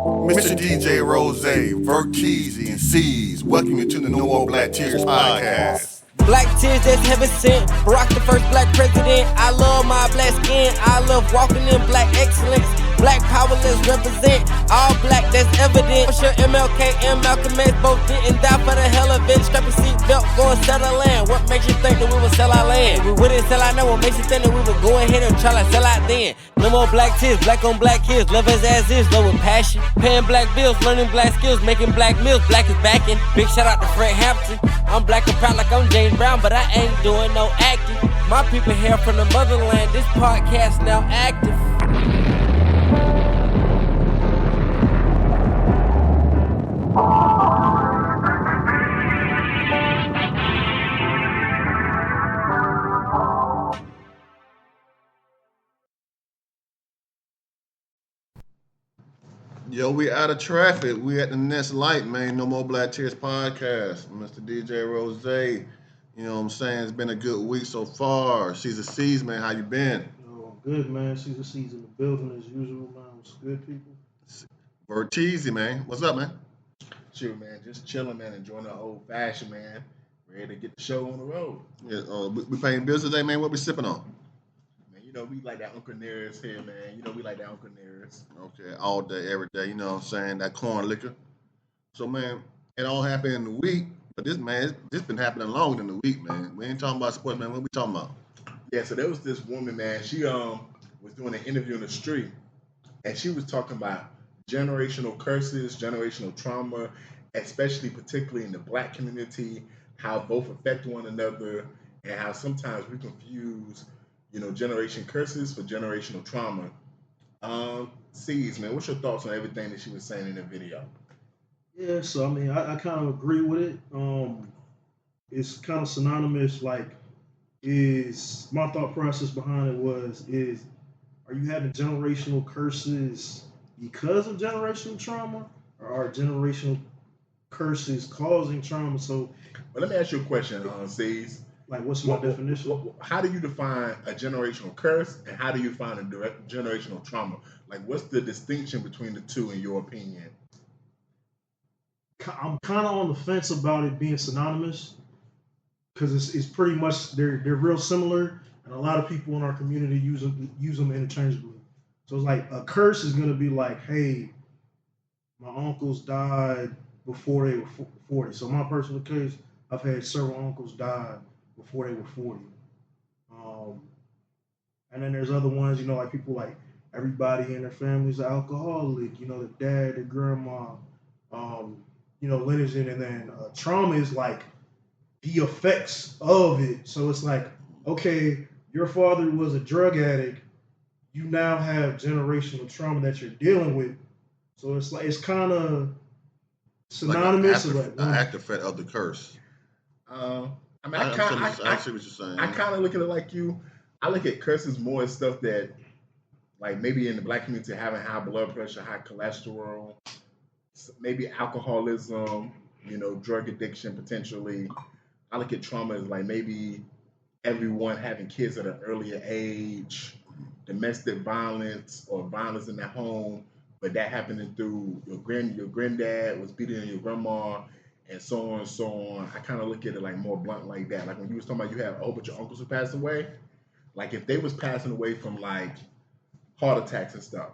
Mr. DJ Rose, Verteezy, and C's, welcome you to the No More Black Tears podcast. Black tears that's heaven sent. Barack the first black president. I love my black skin. I love walking in black excellence. Black power, let's represent. All black, that's evident. I'm sure MLK and Malcolm X both didn't die for the hell of it. Strap your seatbelt, go and settle land. What makes you think that we would sell our land? We wouldn't sell our land. What makes you think that we would go ahead and try to sell out then? No more black tears, black on black kids. Love us as is, love with passion. Paying black bills, learning black skills, making black meals. Black is backing. Big shout out to Fred Hampton. I'm black and proud like I'm James Brown, but I ain't doing no acting. My people here from the motherland. This podcast now active. Yo, we out of traffic. We at the next light, man. No More Black Tears podcast. Mr. DJ Rose. You know what I'm saying? It's been a good week so far. She's a C's, man. How you been? Oh, good, man. She's a C's in the building as usual, man. What's good, people? Verteezy, man. What's up, man? Shoot, man, just chilling, man, enjoying the old fashioned, man. Ready to get the show on the road. Yeah, we paying bills today, man. What we sipping on? Man, you know, we like that Uncle Nearest here, man. You know, we like that Uncle Nearest. Okay, all day, every day. You know what I'm saying? That corn liquor. So, man, it all happened in the week. But this, man, this been happening longer than the week, man. We ain't talking about sports, man. What we talking about? Yeah, so there was this woman, man. She was doing an interview in the street, and she was talking about generational curses, generational trauma, especially particularly in the black community, how both affect one another, and how sometimes we confuse, you know, generation curses for generational trauma. C's, man, what's your thoughts on everything that she was saying in the video? Yeah, so I mean, I kind of agree with it. It's kind of synonymous. Like, is my thought process behind it is are you having generational curses because of generational trauma, or are generational curses causing trauma? So, But let me ask you a question, C's. like, what's my definition? How do you define a generational curse, and how do you define a generational trauma? Like, what's the distinction between the two, in your opinion? I'm kind of on the fence about it being synonymous because it's pretty much they're real similar, and a lot of people in our community use them interchangeably. So it's like a curse is gonna be like, hey, my uncles died before they were 40. So my personal case, I've had several uncles die before they were 40. And then there's other ones, you know, like people like everybody in their family's an alcoholic. You know, the dad, the grandma. You know, lineage, and then trauma is like the effects of it. So it's like, okay, your father was a drug addict. You now have generational trauma that you're dealing with. So it's like, it's kind of synonymous. Like an after effect of the curse. I see what you're saying. I kind of look at it like you. I look at curses more as stuff that, like, maybe in the black community, having high blood pressure, high cholesterol, maybe alcoholism, you know, drug addiction potentially. I look at trauma as like maybe everyone having kids at an earlier age, domestic violence or violence in the home, but that happening through your granddad was beating your grandma, and so on and so on. I kind of look at it like more blunt like that. Like when you was talking about you have a whole bunch of uncles who passed away, like if they was passing away from like heart attacks and stuff,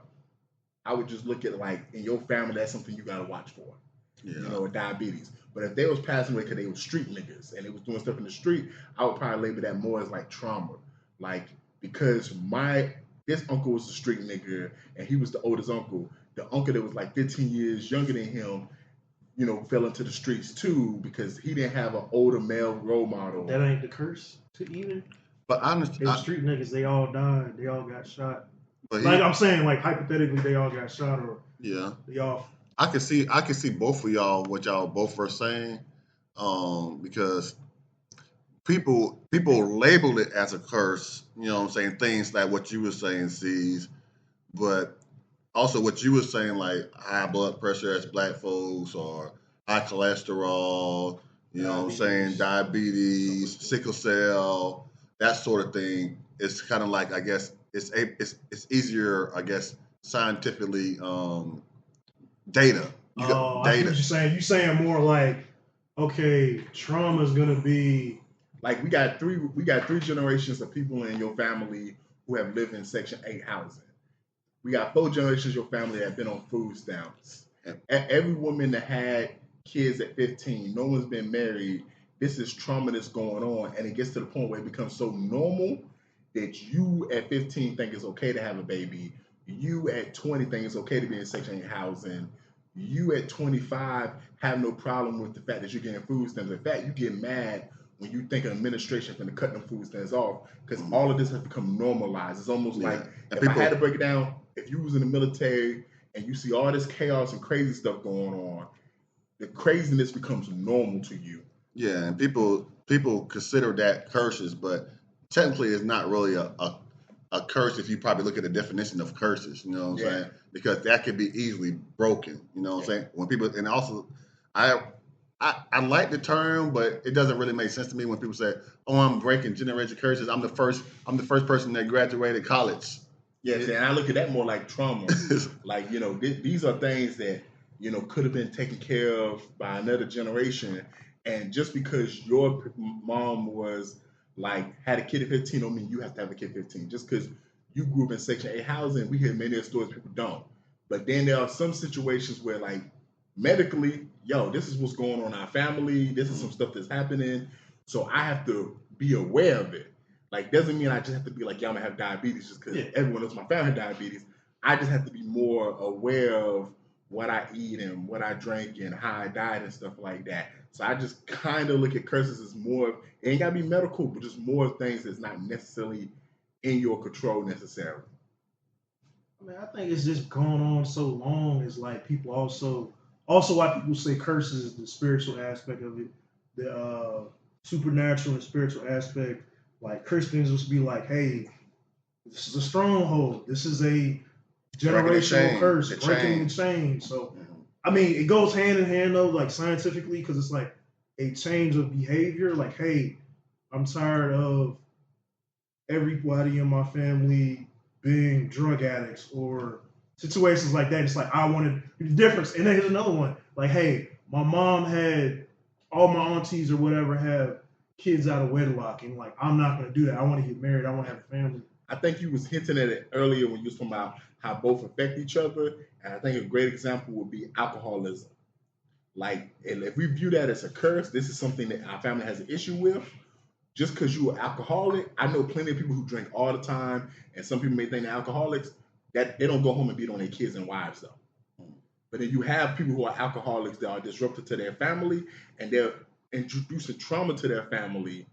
I would just look at it like in your family, that's something you gotta watch for. Yeah. You know, with diabetes. But if they was passing away because they were street niggas and they was doing stuff in the street, I would probably label that more as like trauma. Like, because this uncle was a street nigga and he was the oldest uncle. The uncle that was like 15 years younger than him, you know, fell into the streets too because he didn't have an older male role model. That ain't the curse to either. But honestly, street niggas, they all died. They all got shot. But like I'm saying, like hypothetically, they all got shot, or they all. I can see both of y'all what y'all both were saying, because people label it as a curse. You know what I'm saying? Things like what you were saying, C's, but also what you were saying, like high blood pressure as black folks, or high cholesterol. You know what I'm saying? Diabetes, sickle cell, that sort of thing. It's kind of like, I guess, it's easier, I guess, scientifically Data. You got Oh, I see data. what you're saying. You're saying more like, okay, trauma is gonna be Like we got three generations of people in your family who have lived in Section 8 housing. We got 4 generations of your family that have been on food stamps. Every woman that had kids at 15, no one's been married. This is trauma that's going on, and it gets to the point where it becomes so normal that you at 15 think it's okay to have a baby. You at 20 think it's okay to be in Section 8 housing. You at 25 have no problem with the fact that you're getting food stamps. In fact, you get mad when you think an administration finna cut them food stamps off because all of this has become normalized. It's almost like I had to break it down, if you was in the military and you see all this chaos and crazy stuff going on, the craziness becomes normal to you. Yeah, and people consider that curses, but technically it's not really a curse if you probably look at the definition of curses, you know what I'm saying? Because that could be easily broken, you know what I'm saying? When people, and also I like the term, but it doesn't really make sense to me when people say, "Oh, I'm breaking generational curses. I'm the first person that graduated college." Yes, and I look at that more like trauma. Like, you know, these are things that, you know, could have been taken care of by another generation. And just because your mom was like, had a kid at 15 don't mean you have to have a kid at 15. Just because you grew up in Section 8 housing, we hear many of the stories people don't. But then there are some situations where, like, medically, yo, this is what's going on in our family. This is some stuff that's happening. So I have to be aware of it. Like, doesn't mean I just have to be like, yeah, I'm gonna have diabetes just because everyone else in my family had diabetes. I just have to be more aware of what I eat and what I drink and how I diet and stuff like that. So I just kind of look at curses as more, it ain't gotta be medical, but just more things that's not necessarily in your control necessarily. I mean, I think it's just gone on so long. It's like people also why people say curses is the spiritual aspect of it, the supernatural and spiritual aspect. Like Christians will be like, hey, this is a stronghold. This is a generational curse, breaking the chain. So, I mean, it goes hand in hand though, like scientifically, because it's like a change of behavior. Like, hey, I'm tired of everybody in my family being drug addicts or situations like that. It's like I wanted the difference. And then here's another one. Like, hey, my mom had all my aunties or whatever have kids out of wedlock, and like I'm not gonna do that. I want to get married. I want to have a family. I think you was hinting at it earlier when you was talking about how both affect each other, and I think a great example would be alcoholism. Like, if we view that as a curse, this is something that our family has an issue with. Just because you are alcoholic, I know plenty of people who drink all the time, and some people may think they're alcoholics, that they don't go home and beat on their kids and wives though. But then you have people who are alcoholics that are disruptive to their family, and they're introducing trauma to their family,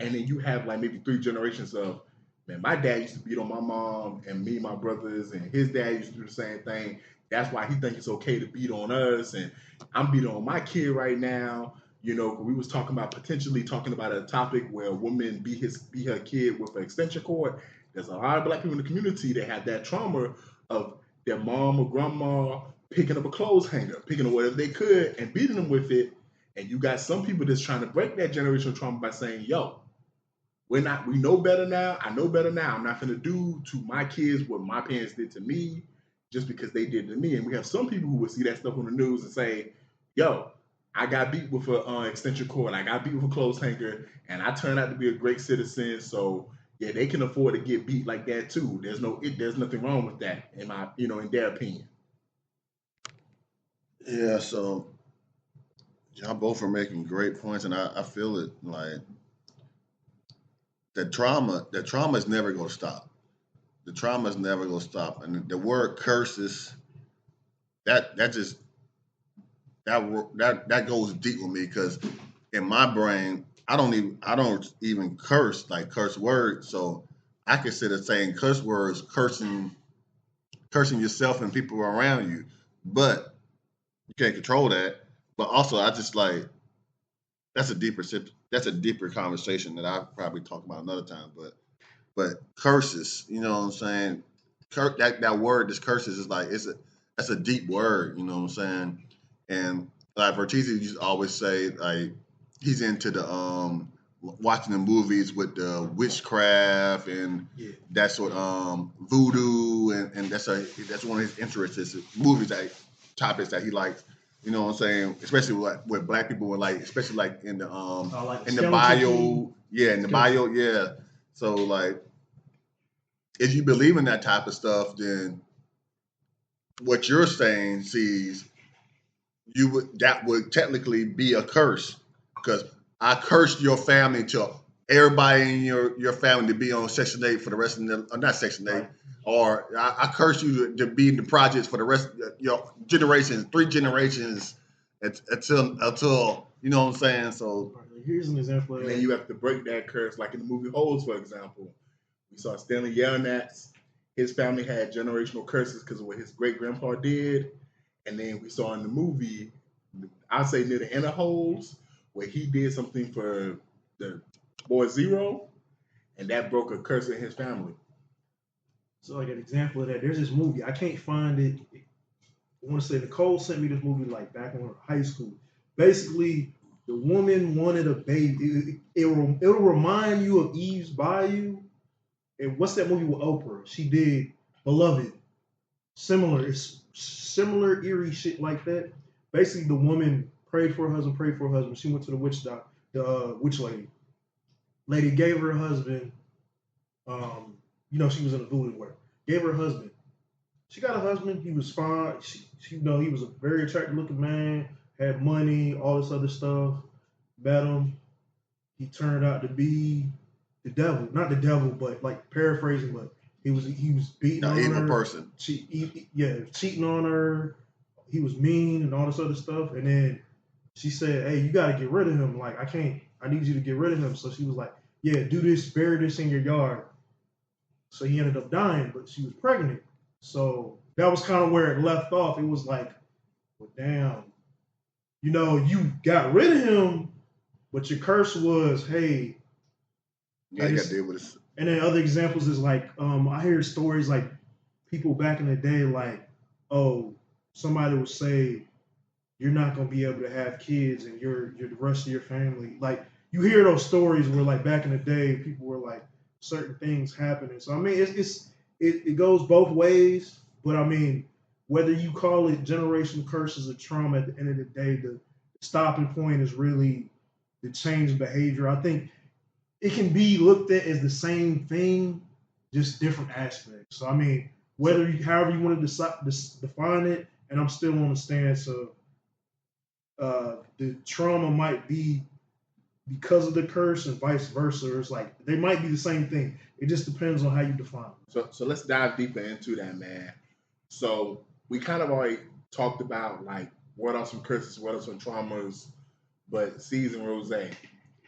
and then you have like maybe 3 generations of, man, my dad used to beat on my mom and me and my brothers, and his dad used to do the same thing. That's why he thinks it's okay to beat on us, and I'm beating on my kid right now. You know, we was potentially talking about a topic where a woman beat her kid with an extension cord. There's a lot of black people in the community that have that trauma of their mom or grandma picking up a clothes hanger, picking up whatever they could and beating them with it. And you got some people that's trying to break that generational trauma by saying, yo, we know better now. I know better now. I'm not going to do to my kids what my parents did to me just because they did to me. And we have some people who would see that stuff on the news and say, yo, I got beat with an extension cord. I got beat with a clothes hanger, and I turned out to be a great citizen. So yeah, they can afford to get beat like that too. There's nothing wrong with that in their opinion. Yeah. So y'all both are making great points, and I feel it. Like the trauma is never going to stop. The trauma is never going to stop, and the word curses that goes deep with me because in my brain I don't even curse words, so I consider saying curse words cursing yourself and people around you, but you can't control that. But also I just like that's a deeper conversation that I'll probably talk about another time. But curses, you know what I'm saying? That word, this curses is like that's a deep word, you know what I'm saying? And like Vertizi used to always say, like he's into the watching the movies with the witchcraft and that sort voodoo, and that's one of his interests is movies. Like topics that he likes. You know what I'm saying? Especially with black people, with like, especially like in the like in the bio, team. yeah, in the bio, yeah. So like, if you believe in that type of stuff, then what you're saying, sees that would technically be a curse, because I cursed your family to everybody in your family to be on Section 8 for the rest of the, or not Section 8, Right. or I curse you to be in the projects for the rest of your generations, 3 generations until you know what I'm saying. So here's an example. And then you have to break that curse, like in the movie Holes, for example. We saw Stanley yelling at his family had generational curses because of what his great grandpa did, and then we saw in the movie, I'll say near the end of Holes, where he did something for the boy Zero, and that broke a curse in his family. So like an example of that, there's this movie, I can't find it. I want to say Nicole sent me this movie like back in high school. Basically, the woman wanted a baby. It'll remind you of Eve's Bayou. And what's that movie with Oprah? She did Beloved. It's similar eerie shit like that. Basically, the woman prayed for her husband. She went to the witch doctor, the witch lady. Lady gave her husband. She was in a voodoo work. Gave her a husband. She got a husband. He was fine. She he was a very attractive looking man. Had money, all this other stuff. Met him. He turned out to be the devil. Not the devil, but like paraphrasing, but he was beating on evil her. person. Cheating on her. He was mean and all this other stuff. And then she said, "Hey, you got to get rid of him. Like, I need you to get rid of him." So she was like, "Yeah, do this, bury this in your yard." So he ended up dying, but she was pregnant. So that was kind of where it left off. It was like, well, damn, you got rid of him, but your curse was, hey. Yeah, you got to deal with this. And then other examples is like, I hear stories like people back in the day, like, oh, somebody would say, you're not going to be able to have kids and you're the rest of your family. Like, you hear those stories where like back in the day, people were like, certain things happening. So I mean, it goes both ways. But I mean, whether you call it generational curses or trauma, at the end of the day, the stopping point is really the change in behavior. I think it can be looked at as the same thing, just different aspects. So I mean, however you want to define it, and I'm still on the stance of the trauma might be because of the curse and vice versa. It's like they might be the same thing. It just depends on how you define it. So let's dive deeper into that, man. So we kind of already talked about like what are some curses, what are some traumas, but C's and Rose,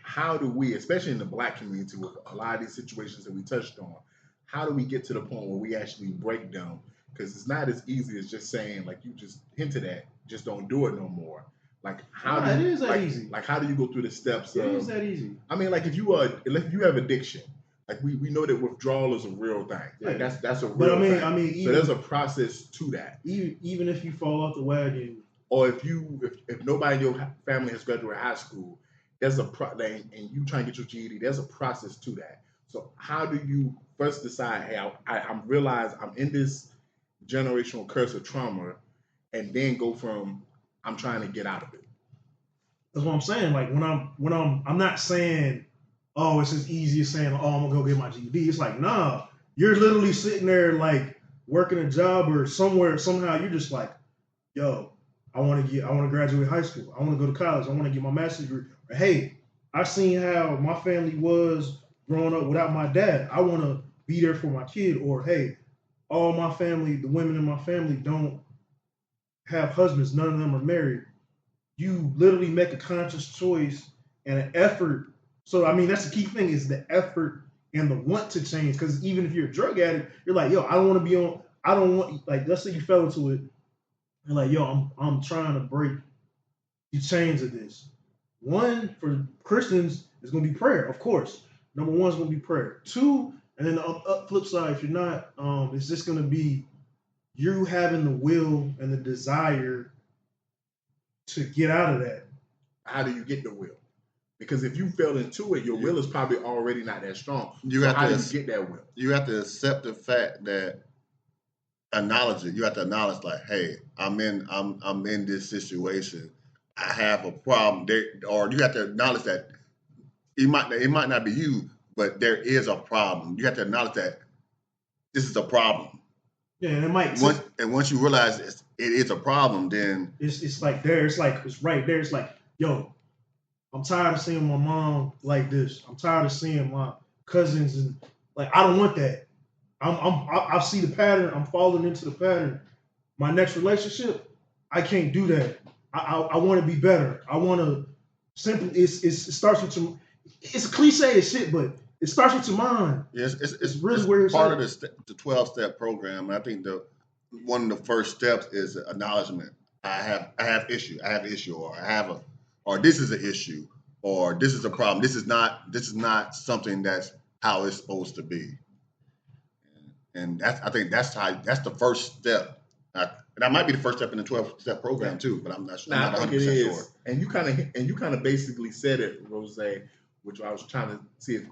how do we, especially in the Black community with a lot of these situations that we touched on, how do we get to the point where we actually break them? Because it's not as easy as just saying, like you just hinted at, just don't do it no more. Like it is that easy. Like how do you go through the steps? It is that easy. I mean, like if you have addiction, like we know that withdrawal is a real thing. Like that's a real thing. I mean, so there's a process to that. Even if you fall off the wagon, or if nobody in your family has graduated high school, there's and you try and get your GED, there's a process to that. So how do you first decide, hey, I realize I'm in this generational curse of trauma, and then go from I'm trying to get out of it? That's what I'm saying. Like when I'm not saying, oh, it's as easy as saying, oh, I'm gonna go get my GED. It's like, nah, you're literally sitting there like working a job or somehow you're just like, yo, I want to graduate high school. I want to go to college. I want to get my master's degree. Or, hey, I've seen how my family was growing up without my dad. I want to be there for my kid. Or, hey, all my family, the women in my family don't have husbands. None of them are married. You literally make a conscious choice and an effort. So, I mean, that's the key thing is the effort and the want to change. Because even if you're a drug addict, you're like, yo, I don't want to be on, I don't want, like, let's say you fell into it. You're like, yo, I'm trying to break the chains of this. One, for Christians, is going to be prayer, of course. Number one is going to be prayer. Two, and then the flip side, if you're not, it's just going to be you having the will and the desire to get out of that. How do you get the will? Because if you fell into it, your will is probably already not that strong. How do you get that will? You have to accept the fact that acknowledge it. You have to acknowledge, like, hey, I'm in this situation. I have a problem. There, or you have to acknowledge that it might not be you, but there is a problem. You have to acknowledge that this is a problem. Yeah, and it might. Once you realize it is a problem, then it's like there. It's like it's right there. It's like, yo, I'm tired of seeing my mom like this. I'm tired of seeing my cousins and like I don't want that. I see the pattern. I'm falling into the pattern. My next relationship, I can't do that. I want to be better. I want to simply. It starts with your. It's a cliche as shit, but it starts with your mind. Yes, it's really where it's part of the 12-step program. And I think one of the first steps is acknowledgement. I have issue, or this is an issue, or this is a problem. This is not something that's how it's supposed to be. And I think that's the first step. And that might be the first step in the 12-step program too, but I'm not sure. I think it is. Sure. And you kind of basically said it, Rose, which I was trying to see if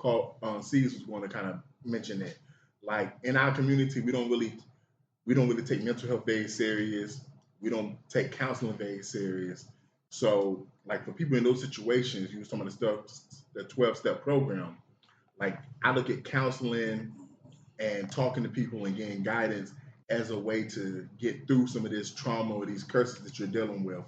C's was going to kind of mention it. Like in our community, we don't really take mental health very serious. We don't take counseling very serious. So like for people in those situations, you were talking about the 12-step program. Like I look at counseling and talking to people and getting guidance as a way to get through some of this trauma or these curses that you're dealing with,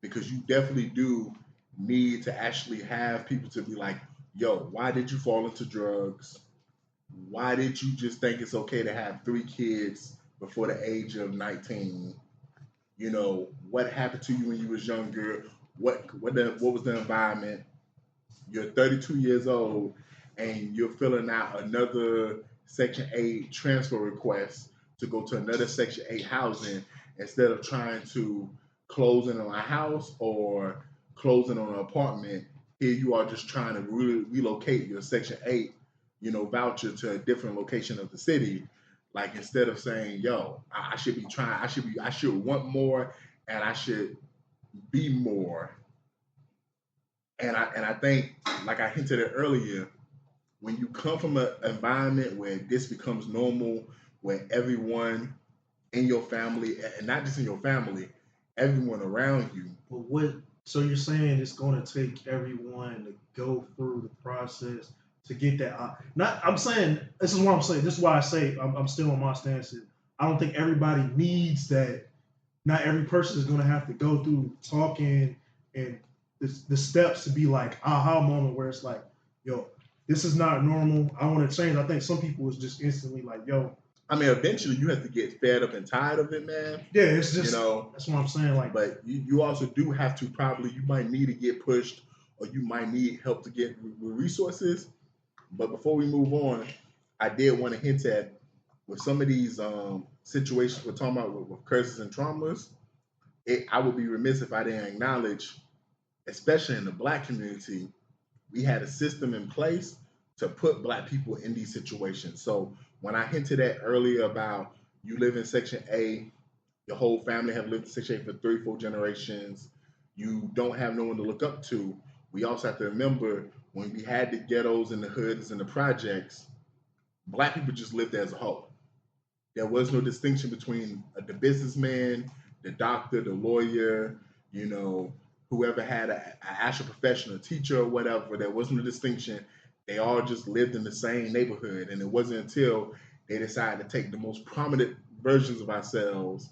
because you definitely do need to actually have people to be like, yo, why did you fall into drugs? Why did you just think it's okay to have 3 kids before the age of 19? You know, what happened to you when you was younger? What was the environment? You're 32 years old and you're filling out another Section 8 transfer request to go to another Section 8 housing instead of trying to close in on a house or close in on an apartment. Here you are just trying to relocate your Section 8, voucher to a different location of the city. Like instead of saying, yo, I should want more and I should be more. And I think, like I hinted at earlier, when you come from an environment where this becomes normal, where everyone in your family, and not just in your family, everyone around you. So you're saying it's going to take everyone to go through the process to get that? I'm saying, this is what I'm saying. This is why I say I'm still on my stance. I don't think everybody needs that. Not every person is going to have to go through talking and the steps to be like aha moment where it's like, yo, this is not normal. I want to change. I think some people is just instantly like, yo. I mean, eventually you have to get fed up and tired of it, man. Yeah, it's just, that's what I'm saying. Like, but you also do have to you might need to get pushed or you might need help to get resources. But before we move on, I did want to hint at with some of these situations we're talking about with curses and traumas, I would be remiss if I didn't acknowledge, especially in the Black community, we had a system in place to put Black people in these situations. So when I hinted at earlier about you live in Section A, your whole family have lived in Section A for 3-4 generations, you don't have no one to look up to. We also have to remember when we had the ghettos and the hoods and the projects, Black people just lived as a whole. There was no distinction between the businessman, the doctor, the lawyer, whoever had an actual profession, a teacher or whatever. There wasn't a distinction. They all just lived in the same neighborhood. And it wasn't until they decided to take the most prominent versions of ourselves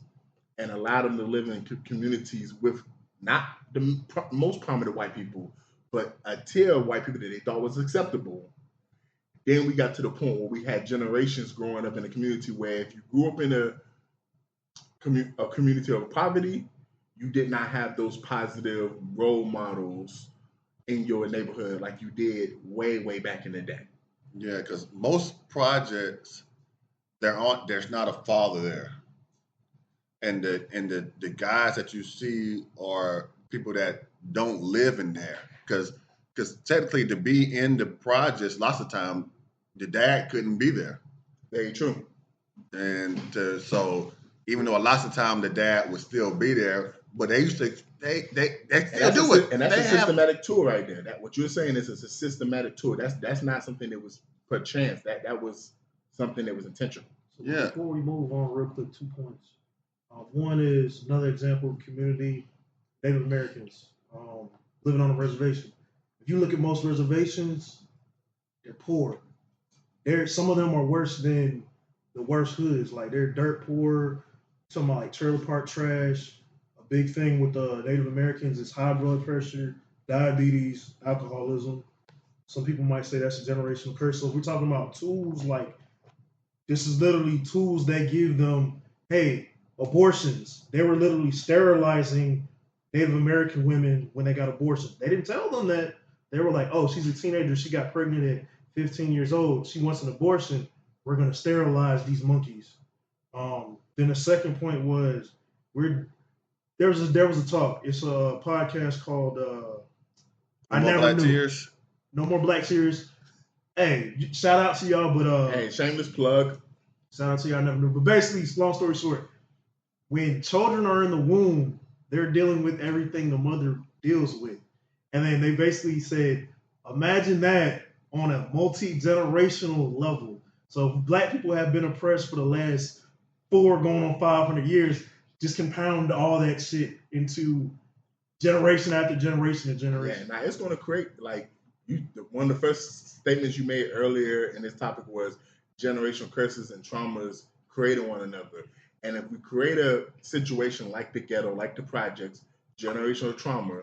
and allow them to live in communities with not the most prominent white people, but a tier of white people that they thought was acceptable. Then we got to the point where we had generations growing up in a community where if you grew up in a community of poverty, you did not have those positive role models in your neighborhood like you did way, way back in the day. Yeah, because most projects, there's not a father there. And the guys that you see are people that don't live in there. Because technically to be in the projects, lots of time, the dad couldn't be there. Very true. And so even though lots of time the dad would still be there, but they used to they still do it. And that's a systematic tool right there. That what you're saying is a systematic tool. That's not something that was per chance. That was something that was intentional. So Yeah. before we move on, real quick, 2 points. One is another example of community, Native Americans living on a reservation. If you look at most reservations, they're poor. Some of them are worse than the worst hoods. Like they're dirt poor. Talking about like trailer park trash. A big thing with the Native Americans is high blood pressure, diabetes, alcoholism. Some people might say that's a generational curse. So if we're talking about tools, like this is literally tools that give them, hey, abortions. They were literally sterilizing Native American women when they got abortions. They didn't tell them that. They were like, oh, she's a teenager. She got pregnant at 15 years old. She wants an abortion. We're going to sterilize these monkeys. Then the second point was there was a talk. It's a podcast called I No More Never Black Knew. Tears. No More Black Tears. Hey, shout out to y'all, but Hey, shameless plug. shout out to y'all, I never knew. But basically, long story short, when children are in the womb, they're dealing with everything the mother deals with. And then they basically said, imagine that on a multi-generational level. So if black people have been oppressed for the last 4 going on 500 years, just compound all that shit into generation after generation and generation. Yeah, now it's going to create, like, one of the first statements you made earlier in this topic was generational curses and traumas creating one another. And if we create a situation like the ghetto, like the projects, generational trauma,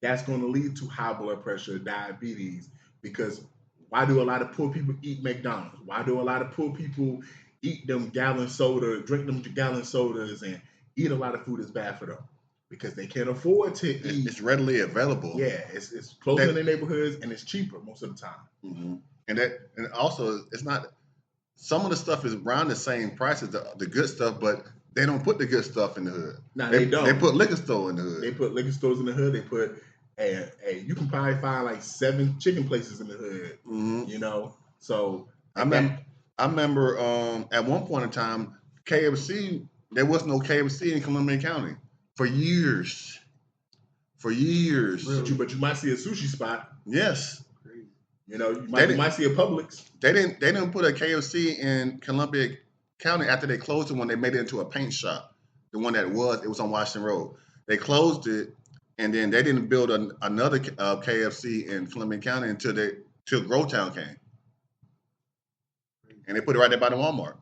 that's going to lead to high blood pressure, diabetes. Because why do a lot of poor people eat McDonald's? Why do a lot of poor people eat them gallon soda, drink them gallon sodas, and eat a lot of food that's bad for them? Because they can't afford to eat. It's readily available. Yeah, it's close in their neighborhoods and it's cheaper most of the time. Mm-hmm. And also it's not. Some of the stuff is around the same price as the good stuff, but they don't put the good stuff in the hood. No, they don't. They put liquor store in the hood. They put liquor stores in the hood. They put, you can probably find like 7 chicken places in the hood. Mm-hmm. You know, so I remember at one point in time, KFC. There was no KFC in Columbia County for years. For years. Really? But you might see a sushi spot. Yes. You know, you might see a Publix. They didn't put a KFC in Columbia County after they closed it when they made it into a paint shop. The one it was on Washington Road. They closed it, and then they didn't build another KFC in Columbia County until Growtown came, and they put it right there by the Walmart.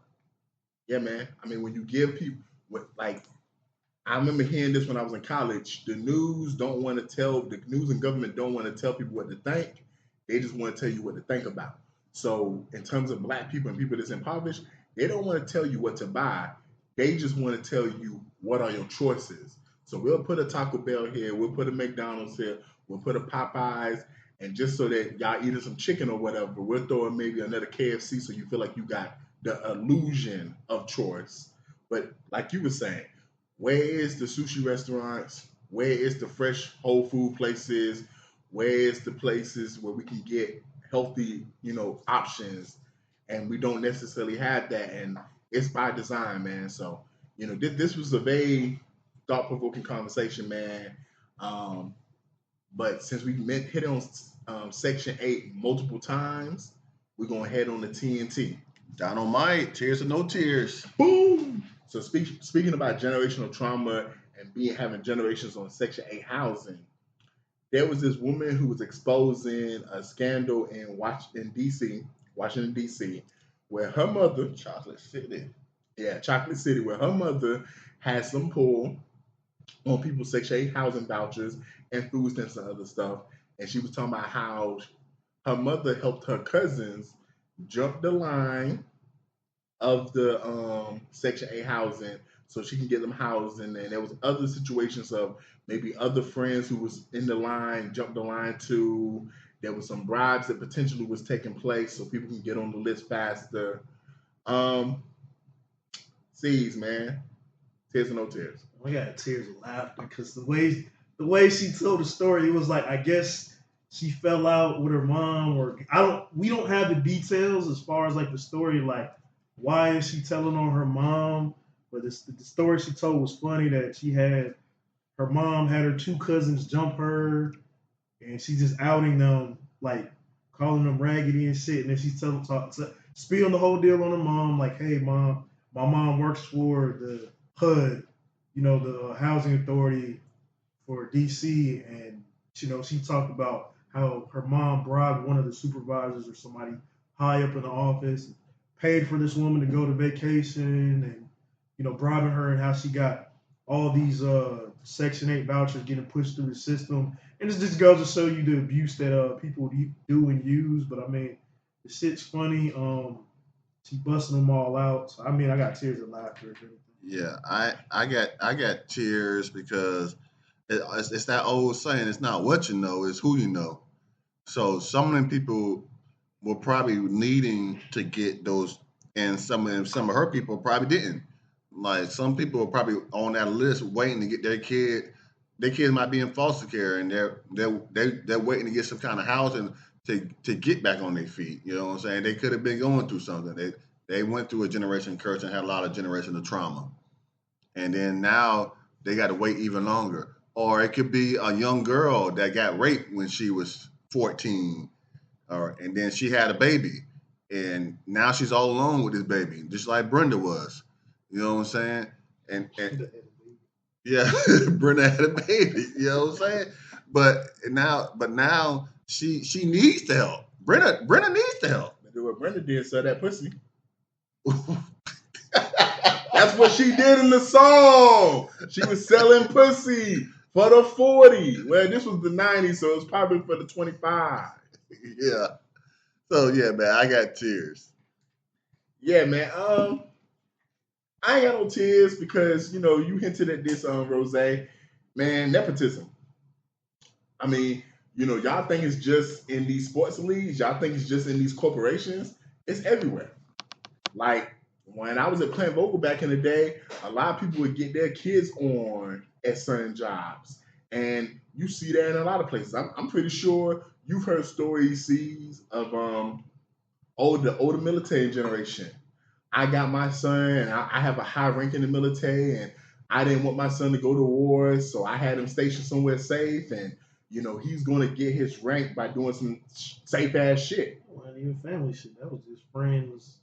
Yeah, man. I mean, when you give people, like, I remember hearing this when I was in college. The news and government don't want to tell people what to think. They just want to tell you what to think about. So in terms of black people and people that's impoverished, they don't want to tell you what to buy. They just want to tell you what are your choices. So we'll put a Taco Bell here. We'll put a McDonald's here. We'll put a Popeyes. And just so that y'all eating some chicken or whatever, we'll throw in maybe another KFC so you feel like you got the illusion of choice. But like you were saying, where is the sushi restaurants? Where is the fresh whole food places? Where is the places where we can get healthy, options? And we don't necessarily have that. And it's by design, man. So, this was a very thought-provoking conversation, man. But since we hit on Section 8 multiple times, we're going to head on to TNT. Dynamite, tears or no tears. Boom! So speaking about generational trauma and having generations on Section 8 housing, there was this woman who was exposing a scandal in Washington, D.C., where her mother... Chocolate City. Yeah, Chocolate City, where her mother had some pull on people's Section 8 housing vouchers and food stamps and other stuff. And she was talking about how her mother helped her cousins jump the line of the Section 8 housing so she can get them housed. And then there was other situations of maybe other friends who was in the line, jumped the line too. There was some bribes that potentially was taking place so people can get on the list faster. C's, man. Tears or no tears? We got tears of laughter because the way she told the story, it was like, I guess she fell out with her mom, or we don't have the details as far as like the story, like why is she telling on her mom? But the story she told was funny, that her mom had her 2 cousins jump her, and she's just outing them, like calling them raggedy and shit. And then she's spilling the whole deal on her mom. Like, hey, mom, my mom works for the HUD, the Housing Authority for DC, and she talked about how her mom bribed one of the supervisors or somebody high up in the office, paid for this woman to go to vacation, and bribing her, and how she got all these Section 8 vouchers getting pushed through the system. And it just goes to show you the abuse that people do and use. But I mean, the shit's funny. She busting them all out. So, I mean, I got tears of laughter. Yeah, I got tears because it's that old saying. It's not what you know, it's who you know. So some of them people were probably needing to get those, and some of her people probably didn't. Like some people were probably on that list waiting to get their kid. Their kids might be in foster care, and they're waiting to get some kind of housing to get back on their feet. You know what I'm saying? They could have been going through something. They went through a generation curse and had a lot of generational trauma, and then now they got to wait even longer. Or it could be a young girl that got raped when she was 14, and then she had a baby, and now she's all alone with this baby, just like Brenda was. You know what I'm saying? And yeah, Brenda had a baby. You know what I'm saying? But now she needs the help. Brenda needs the help. Do what Brenda did, sell that pussy. That's what she did in the song. She was selling pussy for the 40. Well, this was the 90s, so it was probably for the 25. Yeah. So yeah, man, I got tears. Yeah, man. I ain't got no tears because you hinted at this Rose. Man, nepotism. I mean, y'all think it's just in these sports leagues, y'all think it's just in these corporations. It's everywhere. Like when I was at Plant Vocal back in the day, a lot of people would get their kids on at certain jobs. And you see that in a lot of places. I'm pretty sure you've heard stories, of older military generation. I got my son, and I have a high rank in the military, and I didn't want my son to go to war, so I had him stationed somewhere safe, and he's going to get his rank by doing some safe ass shit. Well, even family shit. That was his friends.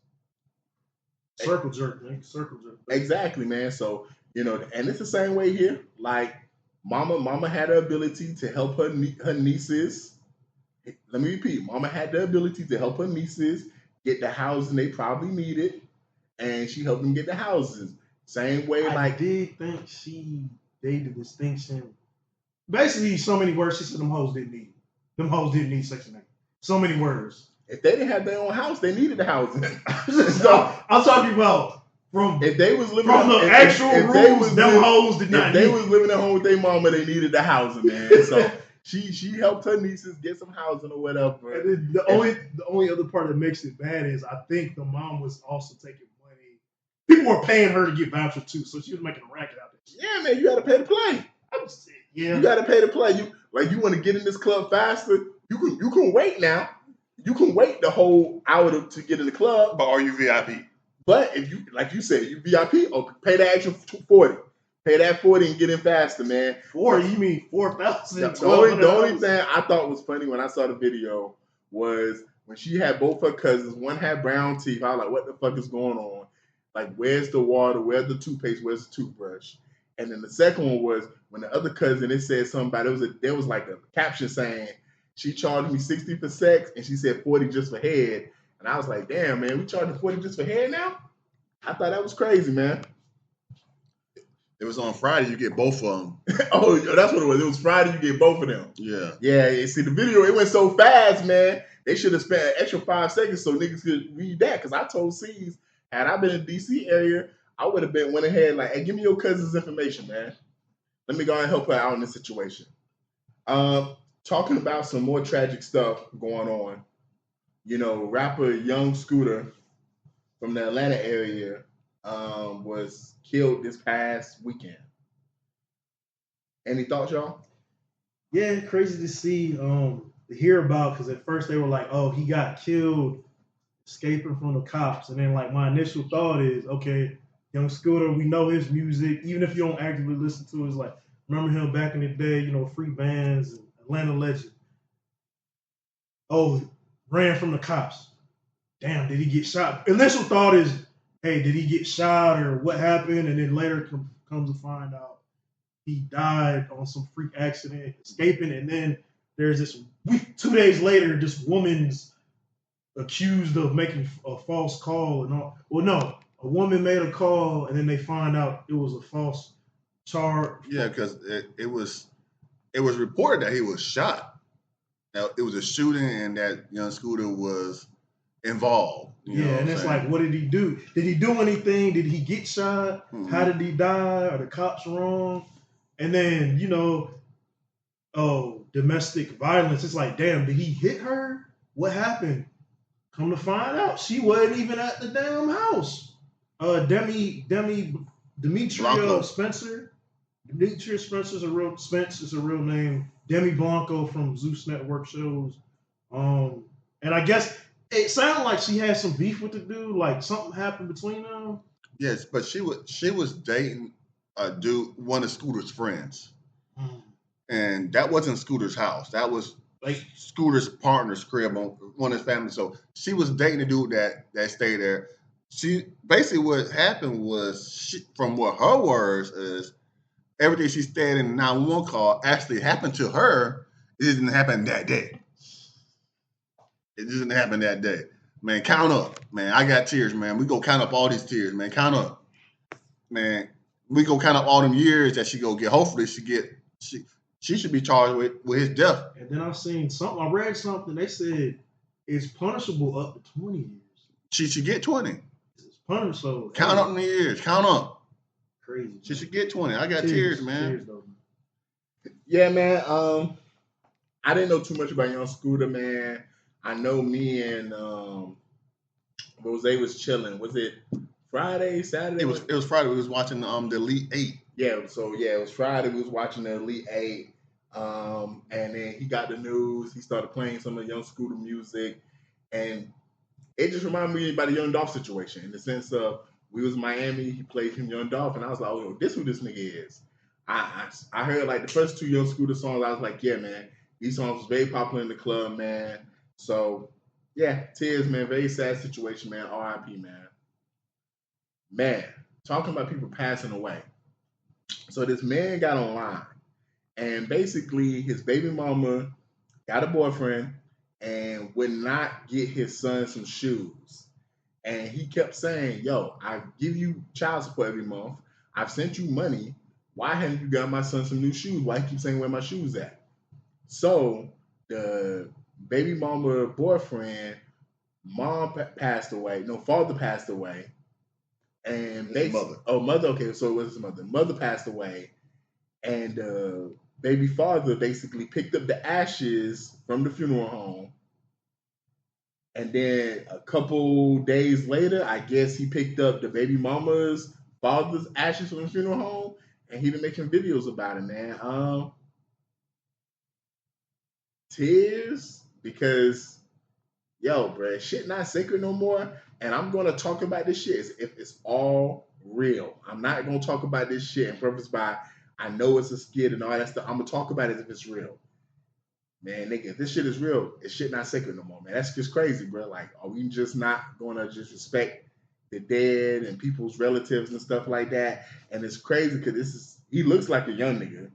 Circle jerk, man. Circle jerk. Exactly, man. So and it's the same way here. Like Mama had the ability to help her nieces. Let me repeat. Mama had the ability to help her nieces get the housing they probably needed, and she helped them get the houses. Same way, I did think she made the distinction. Basically, so many words. She said them hoes didn't need. Them hoes didn't need Section 8. So many words. If they didn't have their own house, they needed the housing. So I'm talking about if they was living from the actual rules, them hoes did not. If they was living at home with their mama, they needed the housing, man. So she helped her nieces get some housing or whatever. And the only other part that makes it bad is I think the mom was also taking money. People were paying her to get vouchers too, so she was making a racket out there. Yeah, man, you got to pay to play. Yeah, you got to pay to play. You want to get in this club faster? You can wait now. You can wait the whole hour to get in the club. But are you VIP? But if you, like you said, you VIP, pay the extra 40. Pay that 40 and get in faster, man. 40? You mean 4,000? The only thing I thought was funny when I saw the video was when she had both her cousins. One had brown teeth. I was like, what the fuck is going on? Like, where's the water? Where's the toothpaste? Where's the toothbrush? And then the second one was when the other cousin, it said something about, there was like a caption saying, she charged me 60 for sex, and she said 40 just for head. And I was like, damn, man, we charging 40 just for head now? I thought that was crazy, man. It was on Friday, you get both of them. Oh, that's what it was. It was Friday, you get both of them. Yeah. Yeah, see, the video, it went so fast, man. They should have spent an extra 5 seconds so niggas could read that. Because I told C's, had I been in the D.C. area, I would have went ahead like, hey, give me your cousin's information, man. Let me go and help her out in this situation. Talking about some more tragic stuff going on. Rapper Young Scooter from the Atlanta area was killed this past weekend. Any thoughts, y'all? Yeah, crazy to see, to hear about, because at first they were like, oh, he got killed escaping from the cops. And then, like, my initial thought is, okay, Young Scooter, we know his music. Even if you don't actively listen to it, it's like, remember him back in the day, free bands and Atlanta legend. Oh, ran from the cops. damn, did he get shot? Initial thought is, hey, did he get shot or what happened? And then later comes to find out he died on some freak accident, escaping. And then there's this week, 2 days later, this woman's accused of making a false call and all. Well, no, a woman made a call and then they find out it was a false charge. Yeah, because it was reported that he was shot. Now, it was a shooting and that young Scooter was involved. And it's like, what did he do? Did he do anything? Did he get shot? Mm-hmm. How did he die? Are the cops wrong? And then, domestic violence. It's like, damn, did he hit her? What happened? Come to find out, she wasn't even at the damn house. Demetria Spencer. Demetria Spencer's a real name. Demi Blanco from Zeus Network shows. And I guess it sounded like she had some beef with the dude, like something happened between them. Yes, but she was dating a dude, one of Scooter's friends. And that wasn't Scooter's house. That was like Scooter's partner's crib on one of his family. So she was dating a dude that stayed there. She basically, what happened was, from what her words is, everything she said in the 911 call actually happened to her. It didn't happen that day. It didn't happen that day. Man, count up. Man, I got tears, man. We go count up all these tears, man. Count up. Man, we go count up all them years that she go get. Hopefully she should be charged with his death. And then I read something, they said it's punishable up to 20 years. She should get 20. It's punishable. Count up the years. Count up. Crazy. Man. She should get 20. I got tears, man. Yeah, man. I didn't know too much about young Scooter, man. I know me and Rose was chilling. Was it Friday, Saturday? It was Friday. We was watching the Elite 8. Yeah, it was Friday. We was watching the Elite 8. And then he got the news. He started playing some of the young Scooter music. And it just reminded me about the Young Dolph situation in the sense of, we was in Miami, he played him Young Dolph, and I was like, oh, this who this nigga is. I heard like the first 2 Young Scooter songs, I was like, yeah, man, these songs was very popular in the club, man. So, yeah, tears, man, very sad situation, man, R.I.P., man. Man, talking about people passing away. So this man got online, and basically his baby mama got a boyfriend and would not get his son some shoes. And he kept saying, yo, I give you child support every month. I've sent you money. Why haven't you got my son some new shoes? Why you keep saying where my shoes at? So the baby mama boyfriend, father passed away. And mother. Oh, mother. Okay, so it was his mother. Mother passed away. And baby father basically picked up the ashes from the funeral home. And then a couple days later, I guess he picked up the baby mama's father's ashes from the funeral home, and he been making videos about it, man. Tears, because, yo, bruh, shit not sacred no more, and I'm going to talk about this shit as if it's all real. I'm not going to talk about this shit and preface by, I know it's a skit and all that stuff. I'm going to talk about it as if it's real. Man, nigga, if this shit is real, it's shit not sacred no more, man. That's just crazy, bro. Like, are we just not going to just respect the dead and people's relatives and stuff like that? And it's crazy because he looks like a young nigga.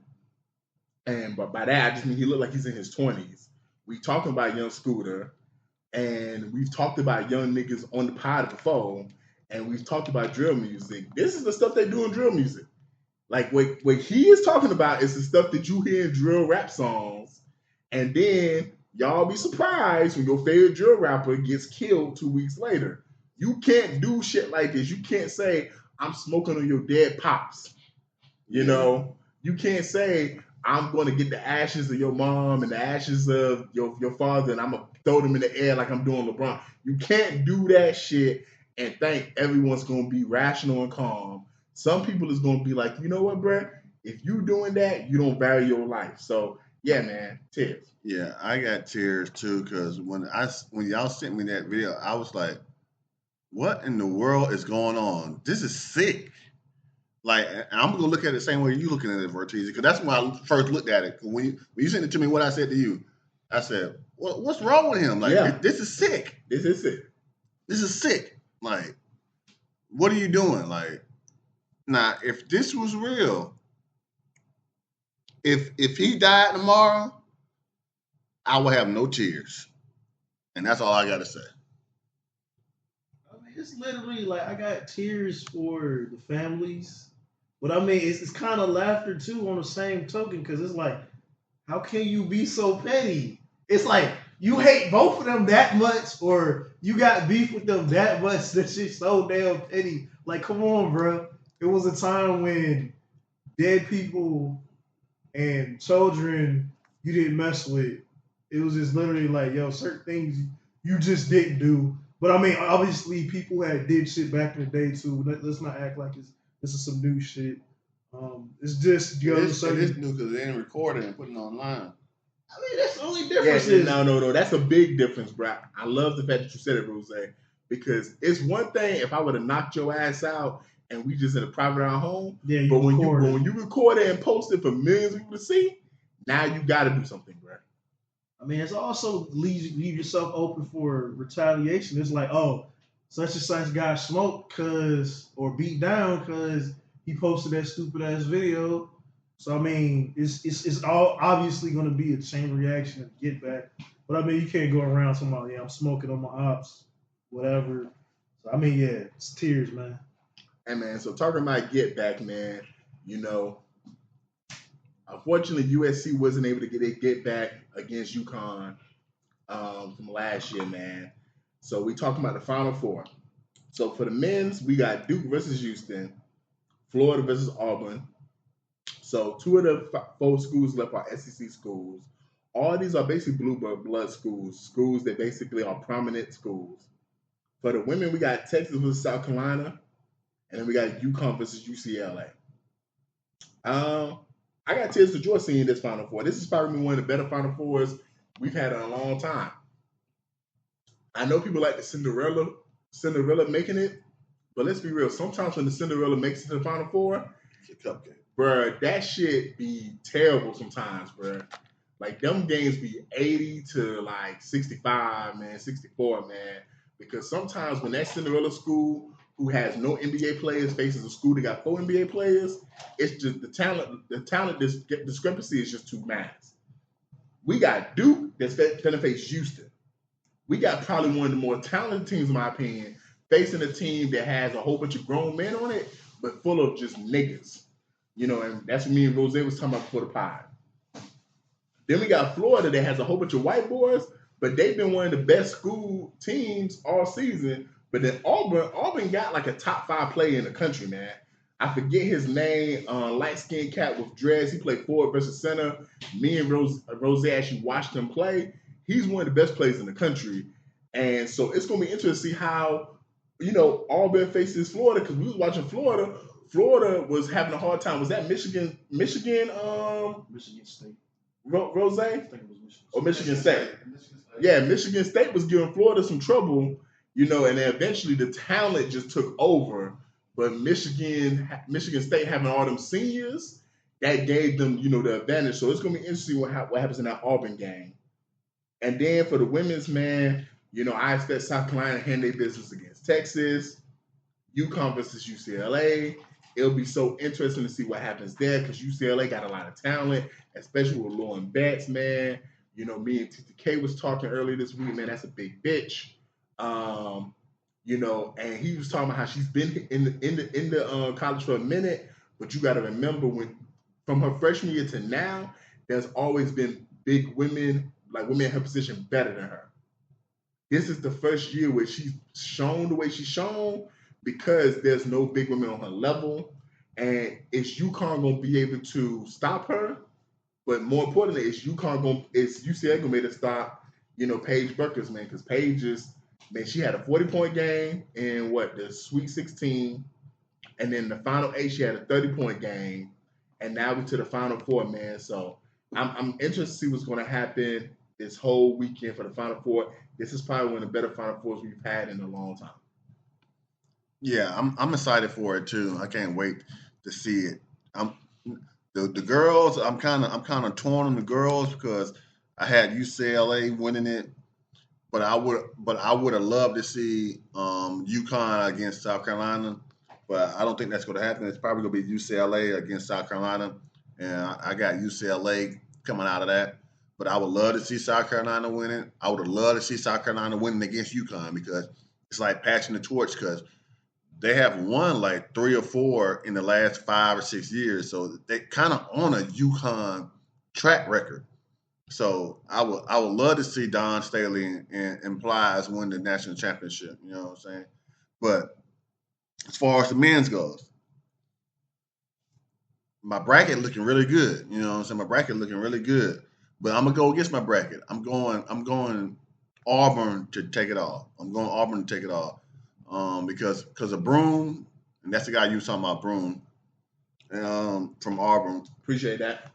But by that, I just mean he look like he's in his 20s. We talking about young Scooter, and we've talked about young niggas on the pod before, and we've talked about drill music. This is the stuff they do in drill music. Like, what he is talking about is the stuff that you hear in drill rap songs. And then y'all be surprised when your favorite drill rapper gets killed 2 weeks later. You can't do shit like this. You can't say, I'm smoking on your dead pops. You know, you can't say, I'm going to get the ashes of your mom and the ashes of your father, and I'm going to throw them in the air like I'm doing LeBron. You can't do that shit and think everyone's going to be rational and calm. Some people is going to be like, you know what, bro? If you doing that, you don't value your life. So, yeah, man, tears. Yeah, I got tears too, because when y'all sent me that video, I was like, what in the world is going on? This is sick. Like, I'm going to look at it the same way you looking at it, Vertiz, because that's when I first looked at it. When you sent it to me, what I said to you, I said, well, what's wrong with him? Like, This is sick. This is sick. This is sick. Like, what are you doing? Like, now, if this was real, if he died tomorrow, I would have no tears, and that's all I gotta say. I mean, it's literally like I got tears for the families, but I mean, it's kind of laughter too on the same token because it's like, how can you be so petty? It's like you hate both of them that much, or you got beef with them that much that shit's so damn petty. Like, come on, bro. It was a time when dead people and children you didn't mess with. It was just literally like, yo, certain things you just didn't do. But I mean, obviously, people had did shit back in the day too. Let's not act like this is some new shit. It's just It you know, is new because they ain't recording and putting it online. I mean, that's the only difference. No. That's a big difference, bro. I love the fact that you said it, Rose, because it's one thing if I would have knocked your ass out and we just in a private our home. Yeah, but when you record it and post it for millions of people to see, now you got to do something, bro. I mean, it's also leave yourself open for retaliation. It's like, oh, such and such got smoked or beat down because he posted that stupid ass video. So I mean, it's all obviously going to be a chain reaction and get back. But I mean, you can't go around talking about, yeah, I'm smoking on my ops, whatever. So I mean, yeah, it's tears, man. Hey man, so talking about get back, man. Unfortunately, USC wasn't able to get a get back against UConn from last year, man. So we talking about the Final Four. So for the men's, we got Duke versus Houston, Florida versus Auburn. So two of the four schools left are SEC schools. All these are basically blue blood schools that basically are prominent schools. For the women, we got Texas versus South Carolina, and then we got UConn versus UCLA. I got tears for joy seeing this Final Four. This is probably one of the better Final Fours we've had in a long time. I know people like the Cinderella making it, but let's be real. Sometimes when the Cinderella makes it to the Final Four, it's a cupcake. Bruh, that shit be terrible sometimes, bruh. Like, them games be 80 to, 65, man, 64, man. Because sometimes when that Cinderella school who has no NBA players faces a school that got 4 NBA players, it's just the talent discrepancy is just too massive. We got Duke that's going to face Houston. We got probably one of the more talented teams, in my opinion, facing a team that has a whole bunch of grown men on it, but full of just niggas. And that's what me and Rose was talking about before the pod. Then we got Florida that has a whole bunch of white boys, but they've been one of the best school teams all season. But then Auburn got like a top 5 player in the country, man. I forget his name, light-skinned cat with dreads. He played forward versus center. Me and Rose actually watched him play. He's one of the best players in the country. And so it's going to be interesting to see how, Auburn faces Florida, because we was watching Florida. Florida was having a hard time. Was that Michigan State. Rose? I think it was Michigan. Or Michigan State. Yeah, Michigan State was giving Florida some trouble, and then eventually the talent just took over. But Michigan State having all them seniors, that gave them, the advantage. So it's going to be interesting what happens in that Auburn game. And then for the women's, man, I expect South Carolina to hand their business against Texas, UConn versus UCLA. It'll be so interesting to see what happens there because UCLA got a lot of talent, especially with Lauren Betts, man. Me and TTK was talking earlier this week, man. That's a big bitch. And he was talking about how she's been in the college for a minute, but you got to remember from her freshman year to now, there's always been big women, like women in her position, better than her. This is the first year where she's shown the way she's shown because there's no big women on her level, and is UConn gonna be able to stop her? But more importantly, is UCLA gonna be able to stop, Paige Bueckers, man? Because Paige she had a 40-point game in the Sweet 16, and then the Final 8 she had a 30-point game, and now we're to the Final 4, man. So I'm interested to see what's gonna happen this whole weekend for the Final 4. This is probably one of the better Final Fours we've had in a long time. Yeah, I'm excited for it too. I can't wait to see it. The girls. I'm kind of torn on the girls because I had UCLA winning it, but I would have loved to see UConn against South Carolina, but I don't think that's going to happen. It's probably going to be UCLA against South Carolina, and I got UCLA coming out of that. But I would love to see South Carolina winning. I would have loved to see South Carolina winning against UConn because it's like passing the torch because they have won like 3 or 4 in the last 5 or 6 years, so they kind of on a UConn track record. So I would love to see Don Staley and Plies win the national championship. You know what I'm saying? But as far as the men's goes, my bracket looking really good. You know what I'm saying? My bracket looking really good. But I'm gonna go against my bracket. I'm going Auburn to take it all. I'm going Auburn to take it all. Because of Broom, and that's the guy you were talking about, Broom, from Auburn. Appreciate that.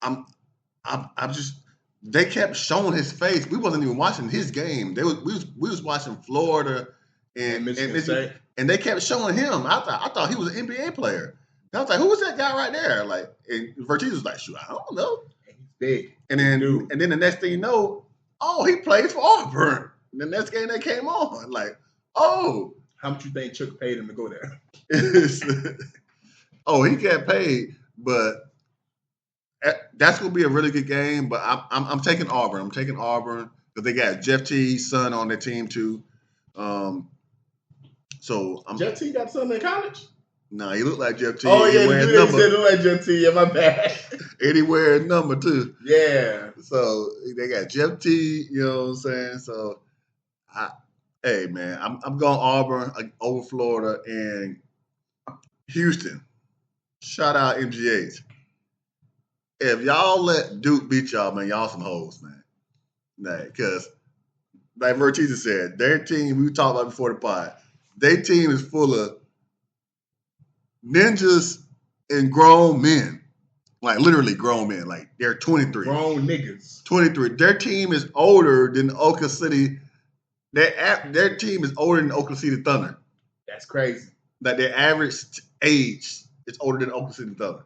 I'm just they kept showing his face. We wasn't even watching his game. We was watching Florida and Michigan State. And they kept showing him. I thought he was an NBA player. And I was like, who was that guy right there? Like, and Vertiz was like, shoot, I don't know. He's big. And then the next thing you know, oh, he plays for Auburn. And the next game that came on, like, oh, how much you think Chuck paid him to go there? Oh, he got paid, but that's gonna be a really good game. But I'm taking Auburn. I'm taking Auburn because they got Jeff T's son on their team too. So Jeff T got son in college. No, he looked like Jeff T. Oh yeah, you said look like Jeff T. Yeah, my bad. And he wears number too. Yeah. So they got Jeff T. You know what I'm saying? So, hey man, I'm going Auburn over Florida and Houston. Shout out MGH. If y'all let Duke beat y'all, man, y'all some hoes, man. Nah, because like Vertiza said, their team, we talked about before the pod, their team is full of ninjas and grown men. Like literally grown men. Like they're 23. Grown niggas. 23. Their team is older than Oklahoma City. Their team is older than Oklahoma City Thunder. That's crazy. Like their average age is older than Oklahoma City Thunder.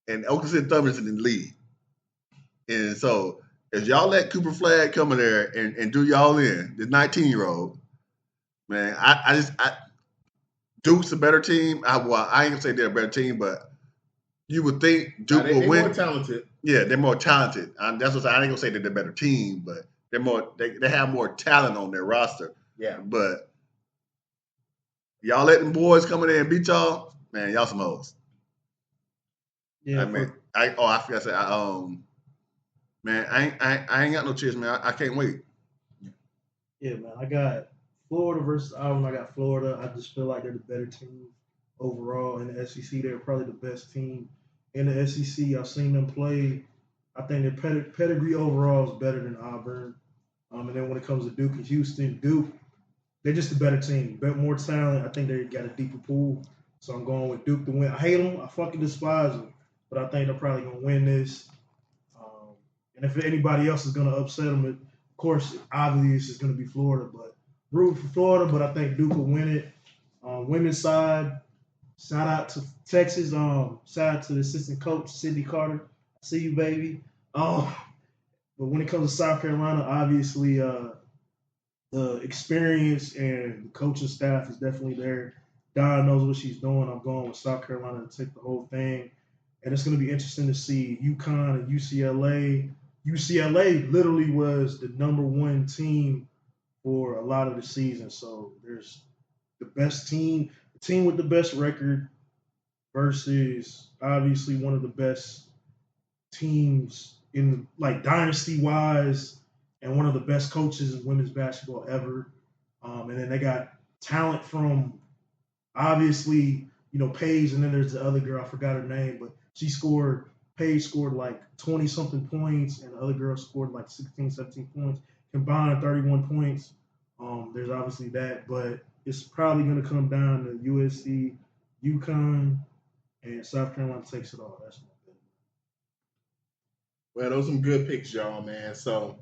And Oklahoma City Thunder is in the league. And so if y'all let Cooper Flagg come in there and do y'all in, this 19-year-old, man, Duke's a better team. I ain't gonna say they're a better team, but you would think Duke will win. They're more talented. Yeah, they're more talented. That's what I ain't gonna say that they're a better team, but they're more. They have more talent on their roster. Yeah. But y'all let them boys come in there and beat y'all, man. Y'all some hoes. Yeah. I forgot to say. Man, I ain't got no chance, man. I can't wait. Yeah, man. I got Florida versus Auburn. I got Florida. I just feel like they're the better team overall in the SEC. They're probably the best team in the SEC. I've seen them play. I think their pedigree overall is better than Auburn. And then when it comes to Duke and Houston, they're just a better team. More talent. I think they got a deeper pool. So I'm going with Duke to win. I hate them. I fucking despise them. But I think they're probably going to win this. And if anybody else is going to upset them, of course, obviously it's going to be Florida. But root for Florida, but I think Duke will win it. Women's side, shout out to Texas. Shout out to the assistant coach, Sydney Carter. I see you, baby. But when it comes to South Carolina, obviously the experience and the coaching staff is definitely there. Don knows what she's doing. I'm going with South Carolina to take the whole thing. And it's going to be interesting to see UConn and UCLA. UCLA literally was the number one team for a lot of the season. So there's the best team, the team with the best record versus obviously one of the best teams in like dynasty wise and one of the best coaches in women's basketball ever. And then they got talent from obviously, Paige, and then there's the other girl, I forgot her name, but Paige scored like 20-something points, and the other girl scored like 16, 17 points, combined 31 points. There's obviously that, but it's probably going to come down to USC, UConn, and South Carolina takes it all. That's my pick. Well, those are some good picks, y'all, man. So,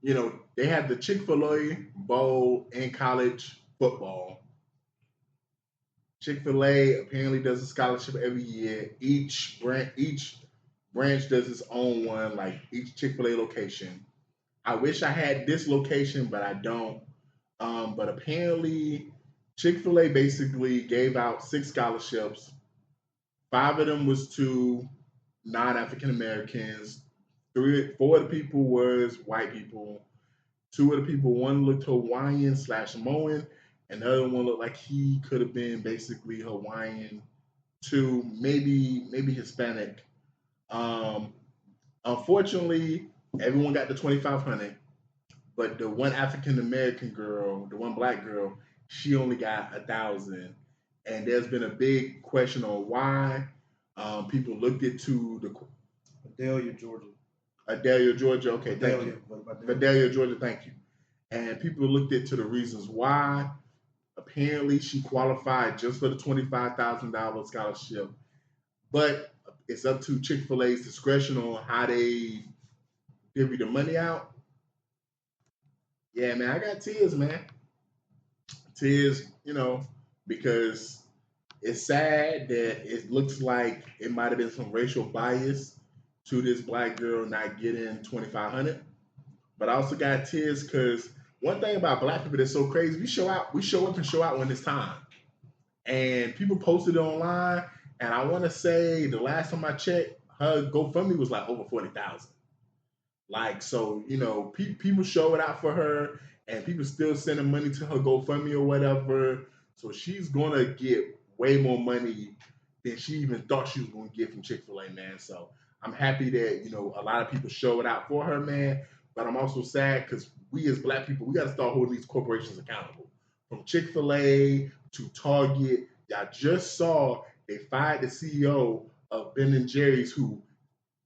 they have the Chick-fil-A Bowl in college football. Chick-fil-A apparently does a scholarship every year. Each branch does its own one, like each Chick-fil-A location. I wish I had this location, but I don't. But apparently, Chick-fil-A basically gave out 6 scholarships. 5 of them was to non-African Americans. 4 of the people was white people. 2 of the people, one looked Hawaiian / Samoan, and the other one looked like he could have been basically Hawaiian to maybe Hispanic. Um, Unfortunately, everyone got the 2,500, but the one African American girl, the one black girl, she only got 1,000. And there's been a big question on why. People looked into the Vidalia, Georgia. Vidalia, Georgia. Okay, thank you. Vidalia, Georgia. Thank you. And people looked into the reasons why. Apparently, she qualified just for the $25,000 scholarship, but it's up to Chick-fil-A's discretion on how they divvy the money out. Yeah, man, I got tears, man. Tears, because it's sad that it looks like it might have been some racial bias to this black girl not getting 2,500. But I also got tears because one thing about black people that's so crazy, we show up and show out when it's time. And people posted it online, and I want to say the last time I checked, her GoFundMe was like over 40,000. Like, so, people show it out for her, and people still sending money to her GoFundMe or whatever. So she's going to get way more money than she even thought she was going to get from Chick-fil-A, man. So I'm happy that, a lot of people show it out for her, man. But I'm also sad because we as black people, we got to start holding these corporations accountable. From Chick-fil-A to Target, y'all just saw they fired the CEO of Ben & Jerry's, who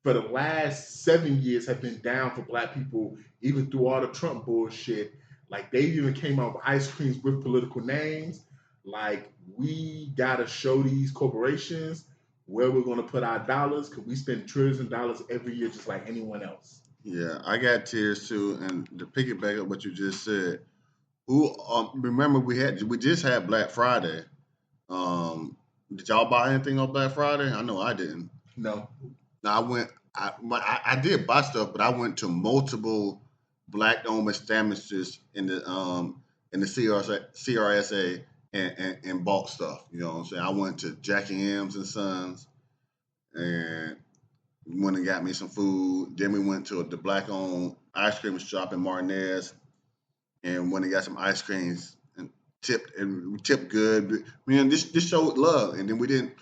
for the last 7 years have been down for black people, even through all the Trump bullshit. Like, they even came out with ice creams with political names. Like, we got to show these corporations where we're going to put our dollars, because we spend trillions of dollars every year just like anyone else. Yeah, I got tears too. And to pick it back up what you just said, remember we just had Black Friday. Did y'all buy anything on Black Friday? I know I didn't. No. Now I did buy stuff, but I went to multiple black-owned establishments in the CRSA and bought stuff. You know what I'm saying? I went to Jackie M's and Sons and went and got me some food. Then we went to the black-owned ice cream shop in Martinez and went and got some ice creams and we tipped good. This showed love, and then we didn't.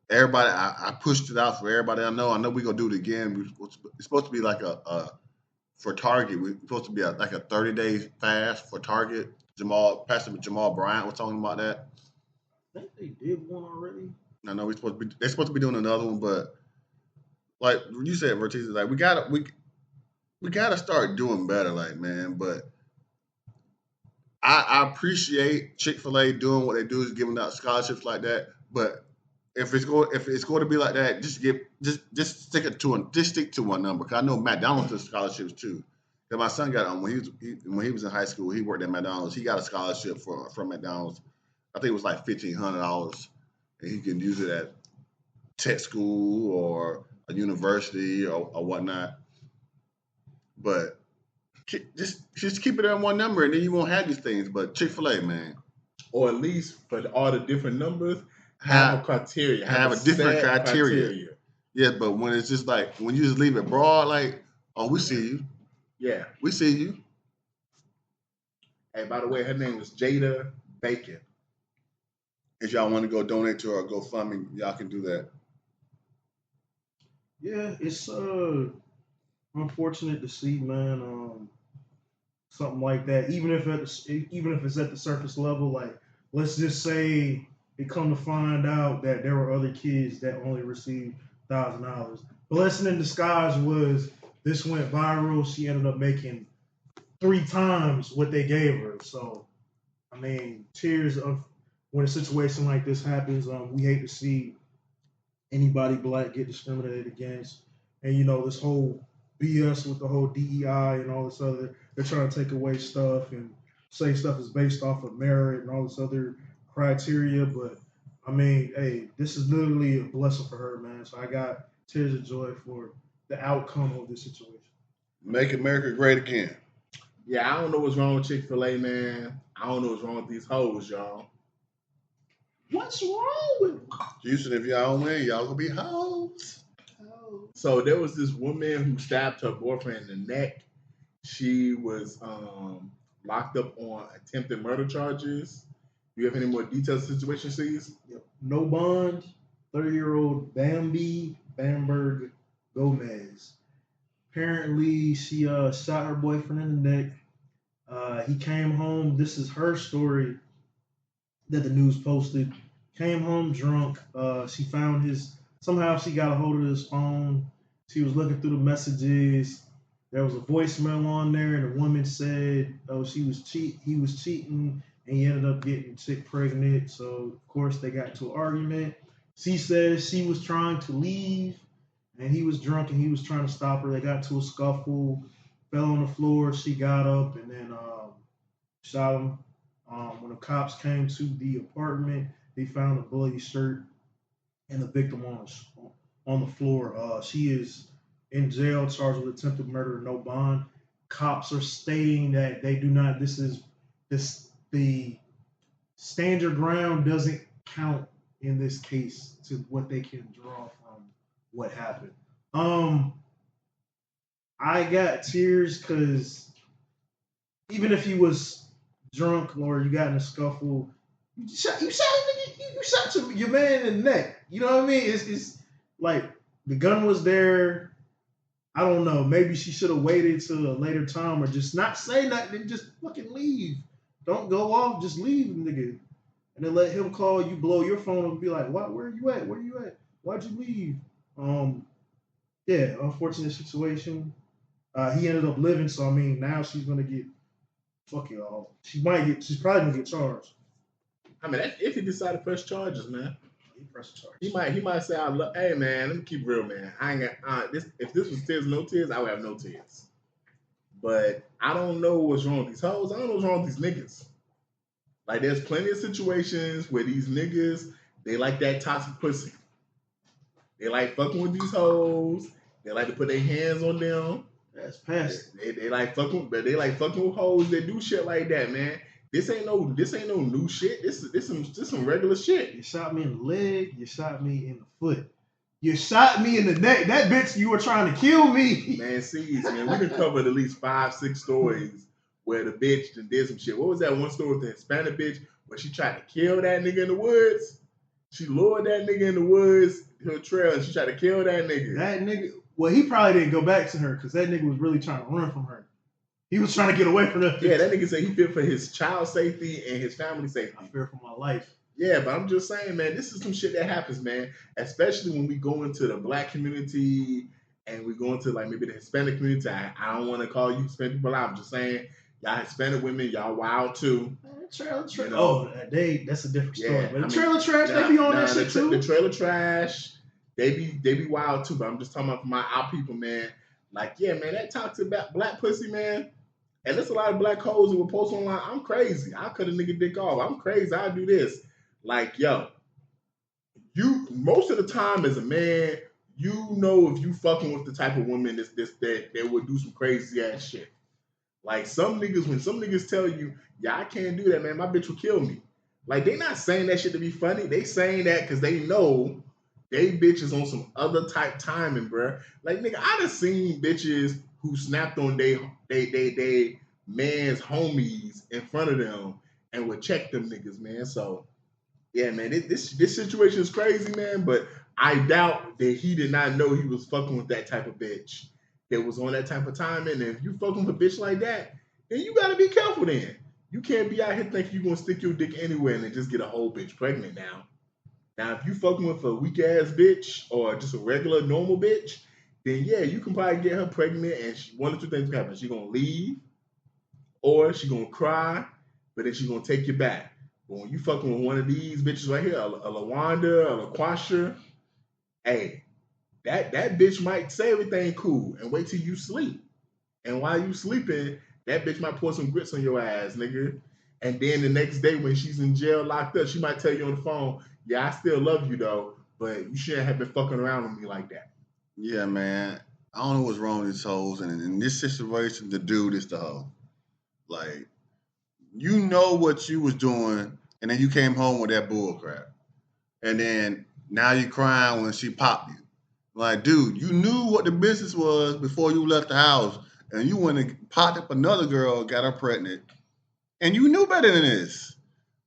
Everybody, I pushed it out for everybody I know. I know we're gonna do it again. It's supposed to be like for Target. We're supposed to be like a 30-day fast for Target. Pastor Jamal Bryant was talking about that. I think they did one already. I know they're supposed to be doing another one, but like you said, Vertiz, like we gotta start doing better, like, man. But I appreciate Chick-fil-A doing what they do, is giving out scholarships like that. But if it's going to be like that, just stick to one number. Cause I know McDonald's does scholarships too. Cause my son got when he was in high school, he worked at McDonald's. He got a scholarship from McDonald's. I think it was like $1,500, and he can use it at tech school or a university or whatnot. But just keep it at one number, and then you won't have these things. But Chick-fil-A, man, or at least for all the different numbers, have a criteria. Have a different criteria. Yeah, but when it's just like when you just leave it broad, like, oh, we see you. Yeah, we see you. Hey, by the way, her name was Jada Bacon. If y'all want to go donate to her GoFundMe, y'all can do that. Yeah, it's unfortunate to see, man. Something like that, even if it's at the surface level, like, let's just say they come to find out that there were other kids that only received $1,000. Blessing in disguise was this went viral. She ended up making 3 times what they gave her. So, I mean, tears of when a situation like this happens. We hate to see anybody black get discriminated against, and this whole BS with the whole DEI and all this other. They're trying to take away stuff and say stuff is based off of merit and all this other criteria. But, I mean, hey, this is literally a blessing for her, man. So I got tears of joy for the outcome of this situation. Make America great again. Yeah, I don't know what's wrong with Chick-fil-A, man. I don't know what's wrong with these hoes, y'all. What's wrong with Houston, if y'all win, y'all gonna be hoes. So there was this woman who stabbed her boyfriend in the neck. She was locked up on attempted murder charges. Do you have any more details of the situation, C's? Yep. No bond, 30-year-old Bambi Bamberg Gomez. Apparently, she shot her boyfriend in the neck. He came home. This is her story that the news posted. Came home drunk. She found his. Somehow she got a hold of his phone. She was looking through the messages. There was a voicemail on there, and the woman said, "Oh, he was cheating, and he ended up getting chick pregnant." So of course they got into an argument. She says she was trying to leave, and he was drunk, and he was trying to stop her. They got to a scuffle, fell on the floor. She got up and then shot him. When the cops came to the apartment, they found a bloody shirt and the victim on the floor. She is in jail, charged with attempted murder, no bond. Cops are stating that they do not. The stand your ground doesn't count in this case to what they can draw from what happened. I got tears because even if he was drunk or you got in a scuffle, you shot your man in the neck. You know what I mean? It's like the gun was there. I don't know. Maybe she should have waited till a later time or just not say nothing and just fucking leave. Don't go off. Just leave, nigga. And then let him call you, blow your phone and be like, "What? Where are you at? Where are you at? Why'd you leave?" Yeah, unfortunate situation. He ended up living, so I mean, now she's gonna get fuck y'all. She's probably gonna get charged. I mean, that's if he decided to press charges, man. He pressed charges. He might say, "Hey, man, let me keep real, man. I ain't got this. If this was tears, no tears, I would have no tears." But I don't know what's wrong with these hoes. I don't know what's wrong with these niggas. Like, there's plenty of situations where these niggas, they like that toxic pussy. They like fucking with these hoes. They like to put their hands on them. That's past. They like fucking, but they like fucking with hoes that do shit like that, man. This ain't no new shit. This some regular shit. You shot me in the leg. You shot me in the foot. You shot me in the neck. That bitch, you were trying to kill me. Man, see, man, we done covered at least 5-6 stories where the bitch did some shit. What was that one story with the Hispanic bitch where she tried to kill that nigga in the woods? She lured that nigga in the woods, her trail, and she tried to kill that nigga. That nigga, well, he probably didn't go back to her because that nigga was really trying to run from her. He was trying to get away from her. Yeah, that nigga said he feared for his child safety and his family safety. I fear for my life. Yeah, but I'm just saying, man, this is some shit that happens, man. Especially when we go into the black community and we go into like maybe the Hispanic community. I don't want to call you Hispanic people out. I'm just saying, y'all Hispanic women, y'all wild too. Trailer trash. You know? That's a different story. Yeah, but the trailer trash, they be on that shit too. The trailer trash, they be wild too. But I'm just talking about for our people, man. Like, yeah, man, that toxic black pussy, man. And there's a lot of black hoes who will post online, "I'm crazy. I'll cut a nigga dick off. I'm crazy. I'll do this." Like, yo, you most of the time as a man, you know if you fucking with the type of woman that would do some crazy ass shit. Like some niggas, when some niggas tell you, "Yeah, I can't do that, man. My bitch will kill me." Like they not saying that shit to be funny. They saying that because they know they bitches on some other type timing, bruh. Like nigga, I done seen bitches who snapped on they man's homies in front of them and would check them niggas, man. So yeah, man, this situation is crazy, man. But I doubt that he did not know he was fucking with that type of bitch that was on that type of timing. And if you fucking with a bitch like that, then you gotta be careful. Then you can't be out here thinking you gonna stick your dick anywhere and then just get a whole bitch pregnant. Now if you fucking with a weak ass bitch or just a regular normal bitch, then yeah, you can probably get her pregnant and one or two things can happen. She's gonna leave, or she's gonna cry, but then she's gonna take you back. But when you fucking with one of these bitches right here, a LaWanda, a LaQuasha, hey, that bitch might say everything cool and wait till you sleep. And while you sleeping, that bitch might pour some grits on your ass, nigga. And then the next day when she's in jail locked up, she might tell you on the phone, "Yeah, I still love you though, but you shouldn't have been fucking around with me like that." Yeah, man. I don't know what's wrong with these hoes. And in this situation, the dude is the hoe. Like, you know what you was doing, and then you came home with that bull crap. And then now you crying when she popped you. Like, dude, you knew what the business was before you left the house, and you went and popped up another girl, got her pregnant, and you knew better than this.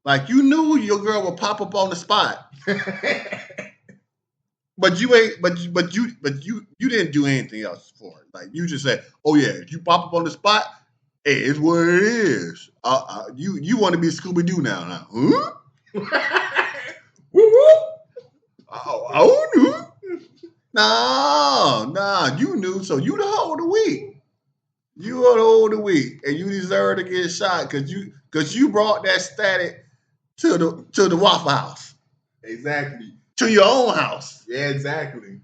Like, you knew your girl would pop up on the spot. But you ain't. But you didn't do anything else for it. Like, you just said, "Oh yeah, if you pop up on the spot, hey, it's what it is." You want to be Scooby Doo now, huh? Woo woo. Oh no, no, you knew. So you the hoe of the week. You are the hoe of the week, and you deserve to get shot because you brought that static to the Waffle House. Exactly. To your own house. Yeah, exactly.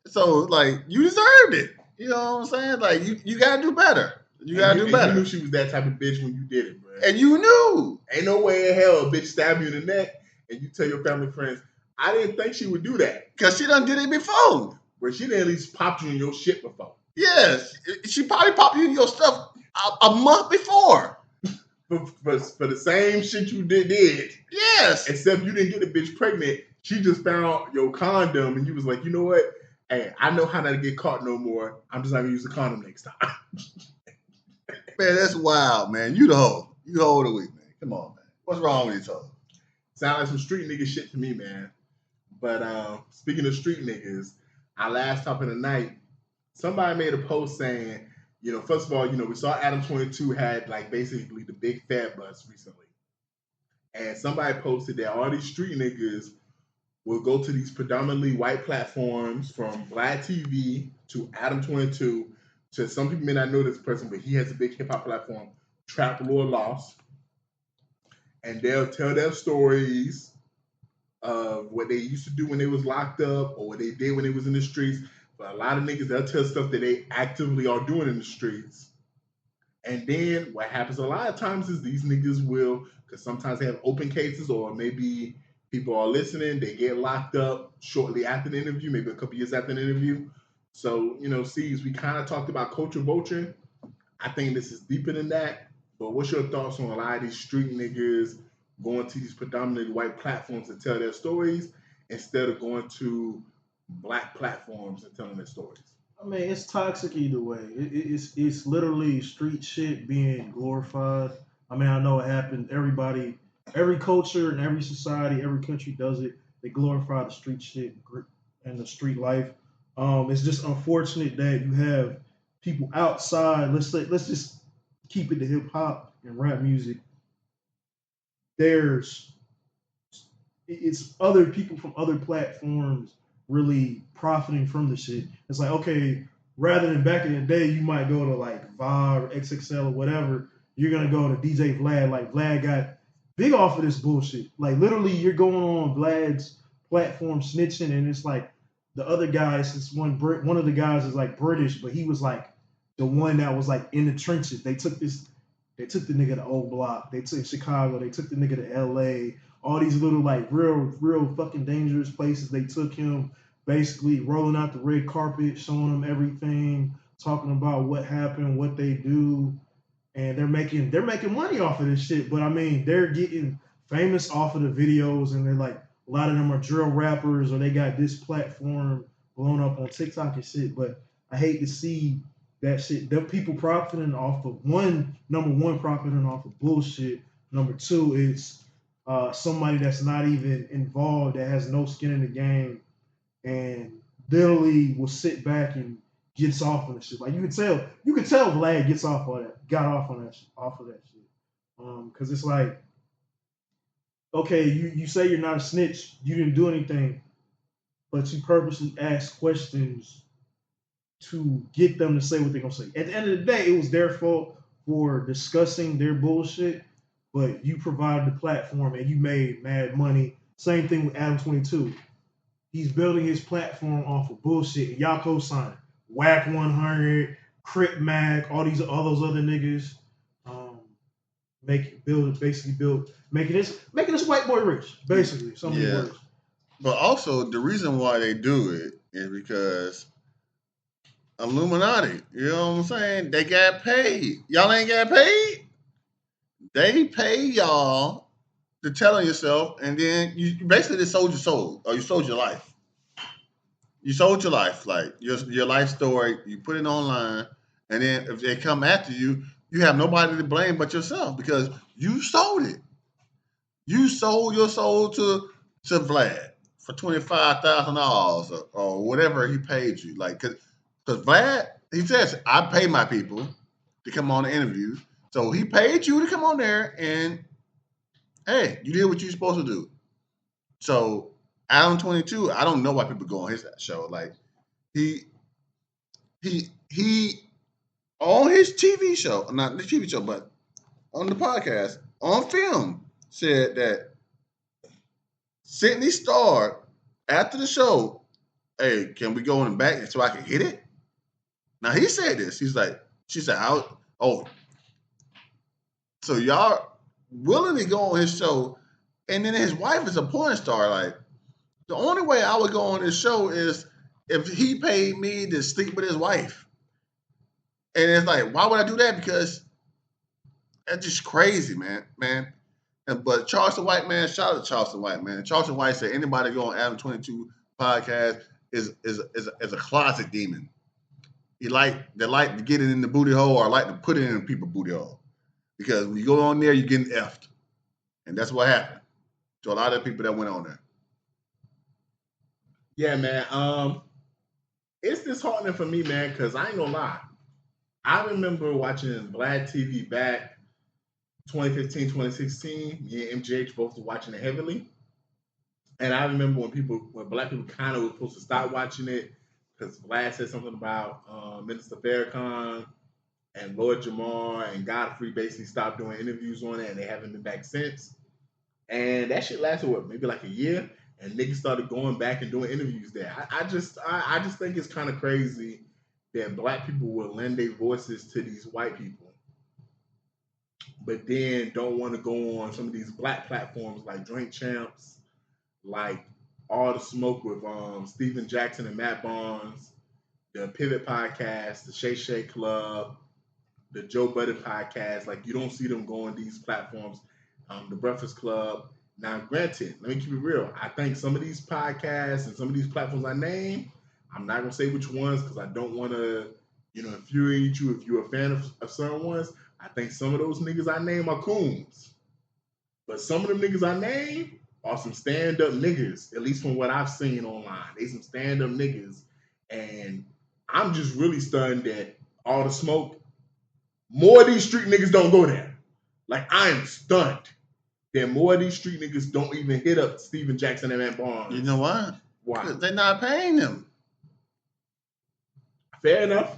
So, like, you deserved it. You know what I'm saying? Like, you gotta do better. You gotta do better. You knew she was that type of bitch when you did it, bro. And you knew. Ain't no way in hell a bitch stab you in the neck and you tell your family friends, I didn't think she would do that. Because she done did it before. But she didn't at least pop you in your shit before. Yes. She probably popped you in your stuff a month before. For the same shit you did. Yes. Except you didn't get the bitch pregnant. She just found your condom and you was like, you know what? Hey, I know how not to get caught no more. I'm just not gonna use the condom next time. Man, that's wild, man. You the hoe. You the hoe of the week, man. Come on, man. What's wrong with these hoes? Sound like some street nigga shit to me, man. But speaking of street niggas, our last top of the night, somebody made a post saying, you know, first of all, you know, we saw Adam 22 had like basically the big fat bus recently. And somebody posted that all these street niggas will go to these predominantly white platforms from VladTV to Adam 22 to some people may not know this person, but he has a big hip hop platform, Trap Lord Lost. And they'll tell their stories of what they used to do when they was locked up or what they did when they was in the streets. But a lot of niggas, they'll tell stuff that they actively are doing in the streets. And then what happens a lot of times is these niggas will, because sometimes they have open cases or maybe people are listening, they get locked up shortly after the interview, maybe a couple years after the interview. So, you know, C's, we kind of talked about culture vulturing. I think this is deeper than that. But what's your thoughts on a lot of these street niggas going to these predominantly white platforms to tell their stories instead of going to black platforms and telling their stories? I mean, it's toxic either way. It's literally street shit being glorified. I mean, I know it happened. Everybody, every culture and every society, every country does it. They glorify the street shit and the street life. It's just unfortunate that you have people outside. Let's just keep it to hip hop and rap music. It's other people from other platforms really profiting from the shit. It's like, okay, rather than back in the day, you might go to like Vibe or XXL or whatever. You're gonna go to DJ Vlad. Like, Vlad got big off of this bullshit. Like, literally, you're going on Vlad's platform snitching, and it's like the other guys. It's one of the guys is like British, but he was like the one that was like in the trenches. They took the nigga to Old Block. They took Chicago. They took the nigga to LA. All these little like real fucking dangerous places. They took him, basically rolling out the red carpet, showing him everything, talking about what happened, what they do, and they're making money off of this shit. But I mean, they're getting famous off of the videos, and they're like, a lot of them are drill rappers, or they got this platform blown up on TikTok and shit. But I hate to see that shit. Them people profiting off of number one, profiting off of bullshit. Number two, it's somebody that's not even involved, that has no skin in the game, and literally will sit back and gets off on the shit. Like, you can tell Vlad got off of that shit. Because it's like, okay, you say you're not a snitch, you didn't do anything, but you purposely ask questions to get them to say what they're gonna say. At the end of the day, it was their fault for discussing their bullshit, but you provided the platform and you made mad money. Same thing with Adam 22. He's building his platform off of bullshit, and y'all co-sign Whack 100, Crip Mac, all those other niggas, making this white boy rich, basically. Yeah. But also, the reason why they do it is because Illuminati. You know what I'm saying? They got paid. Y'all ain't got paid? They pay y'all to tell on yourself, and then you basically just sold your soul, or you sold your life. You sold your life, like your life story. You put it online, and then if they come after you, you have nobody to blame but yourself because you sold it. You sold your soul to Vlad for $25,000 or whatever he paid you. Like, cause Vlad, he says, I pay my people to come on the interview. So he paid you to come on there, and hey, you did what you're supposed to do. So Adam 22, I don't know why people go on his show. Like he on his TV show, not the TV show, but on the podcast, on film, said that Sydney Starr, after the show, hey, can we go in the back so I can hit it? Now he said this. He's like, she said, so y'all willingly go on his show, and then his wife is a porn star. Like, the only way I would go on his show is if he paid me to sleep with his wife. And it's like, why would I do that? Because that's just crazy, man. But Charleston White, man, shout out to Charleston White, man. Charleston White said anybody go on Adam 22 podcast is a closet demon. They like to get it in the booty hole or like to put it in people's booty hole. Because when you go on there, you're getting effed. And that's what happened to a lot of people that went on there. Yeah, man. It's disheartening for me, man, because I ain't gonna lie. I remember watching VladTV back 2015, 2016. Me and MJH both were watching it heavily. And I remember when black people kind of were supposed to stop watching it because Vlad said something about Minister Farrakhan and Lord Jamar and Godfrey basically stopped doing interviews on it, and they haven't been back since. And that shit lasted, maybe like a year? And niggas started going back and doing interviews there. I just think it's kind of crazy that black people will lend their voices to these white people, but then don't want to go on some of these black platforms like Drink Champs, like All the Smoke with Steven Jackson and Matt Barnes, the Pivot Podcast, the Shay Shay Club, the Joe Budden Podcast. Like, you don't see them go on these platforms. The Breakfast Club. Now, granted, let me keep it real. I think some of these podcasts and some of these platforms I name, I'm not going to say which ones because I don't want to, infuriate you if you're a fan of certain ones. I think some of those niggas I name are coons. But some of them niggas I name are some stand-up niggas, at least from what I've seen online. They some stand-up niggas. And I'm just really stunned that All the Smoke, more of these street niggas don't go there. Like, I'm stunned that more of these street niggas don't even hit up Steven Jackson and Matt Barnes. You know why? Why? Because they're not paying them. Fair enough.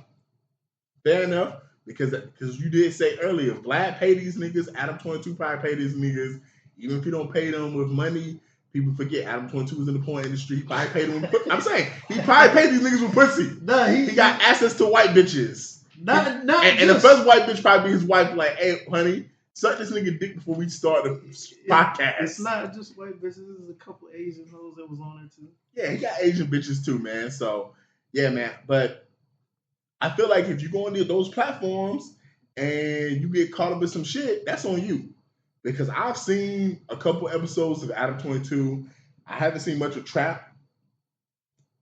Because you did say earlier, Vlad pay these niggas, Adam 22 probably pay these niggas. Even if you don't pay them with money, people forget Adam 22 was in the porn industry. He probably paid them with pussy. I'm saying, he probably paid these niggas with pussy. Nah, he got access to white bitches. And the first white bitch probably be his wife, like, hey, honey, suck this nigga dick before we start the podcast. It's not just white bitches. There's a couple Asian hoes that was on there too. Yeah, he got Asian bitches too, man. So, yeah, man. But I feel like if you go on those platforms and you get caught up in some shit, that's on you. Because I've seen a couple episodes of Adam 22. I haven't seen much of Trap,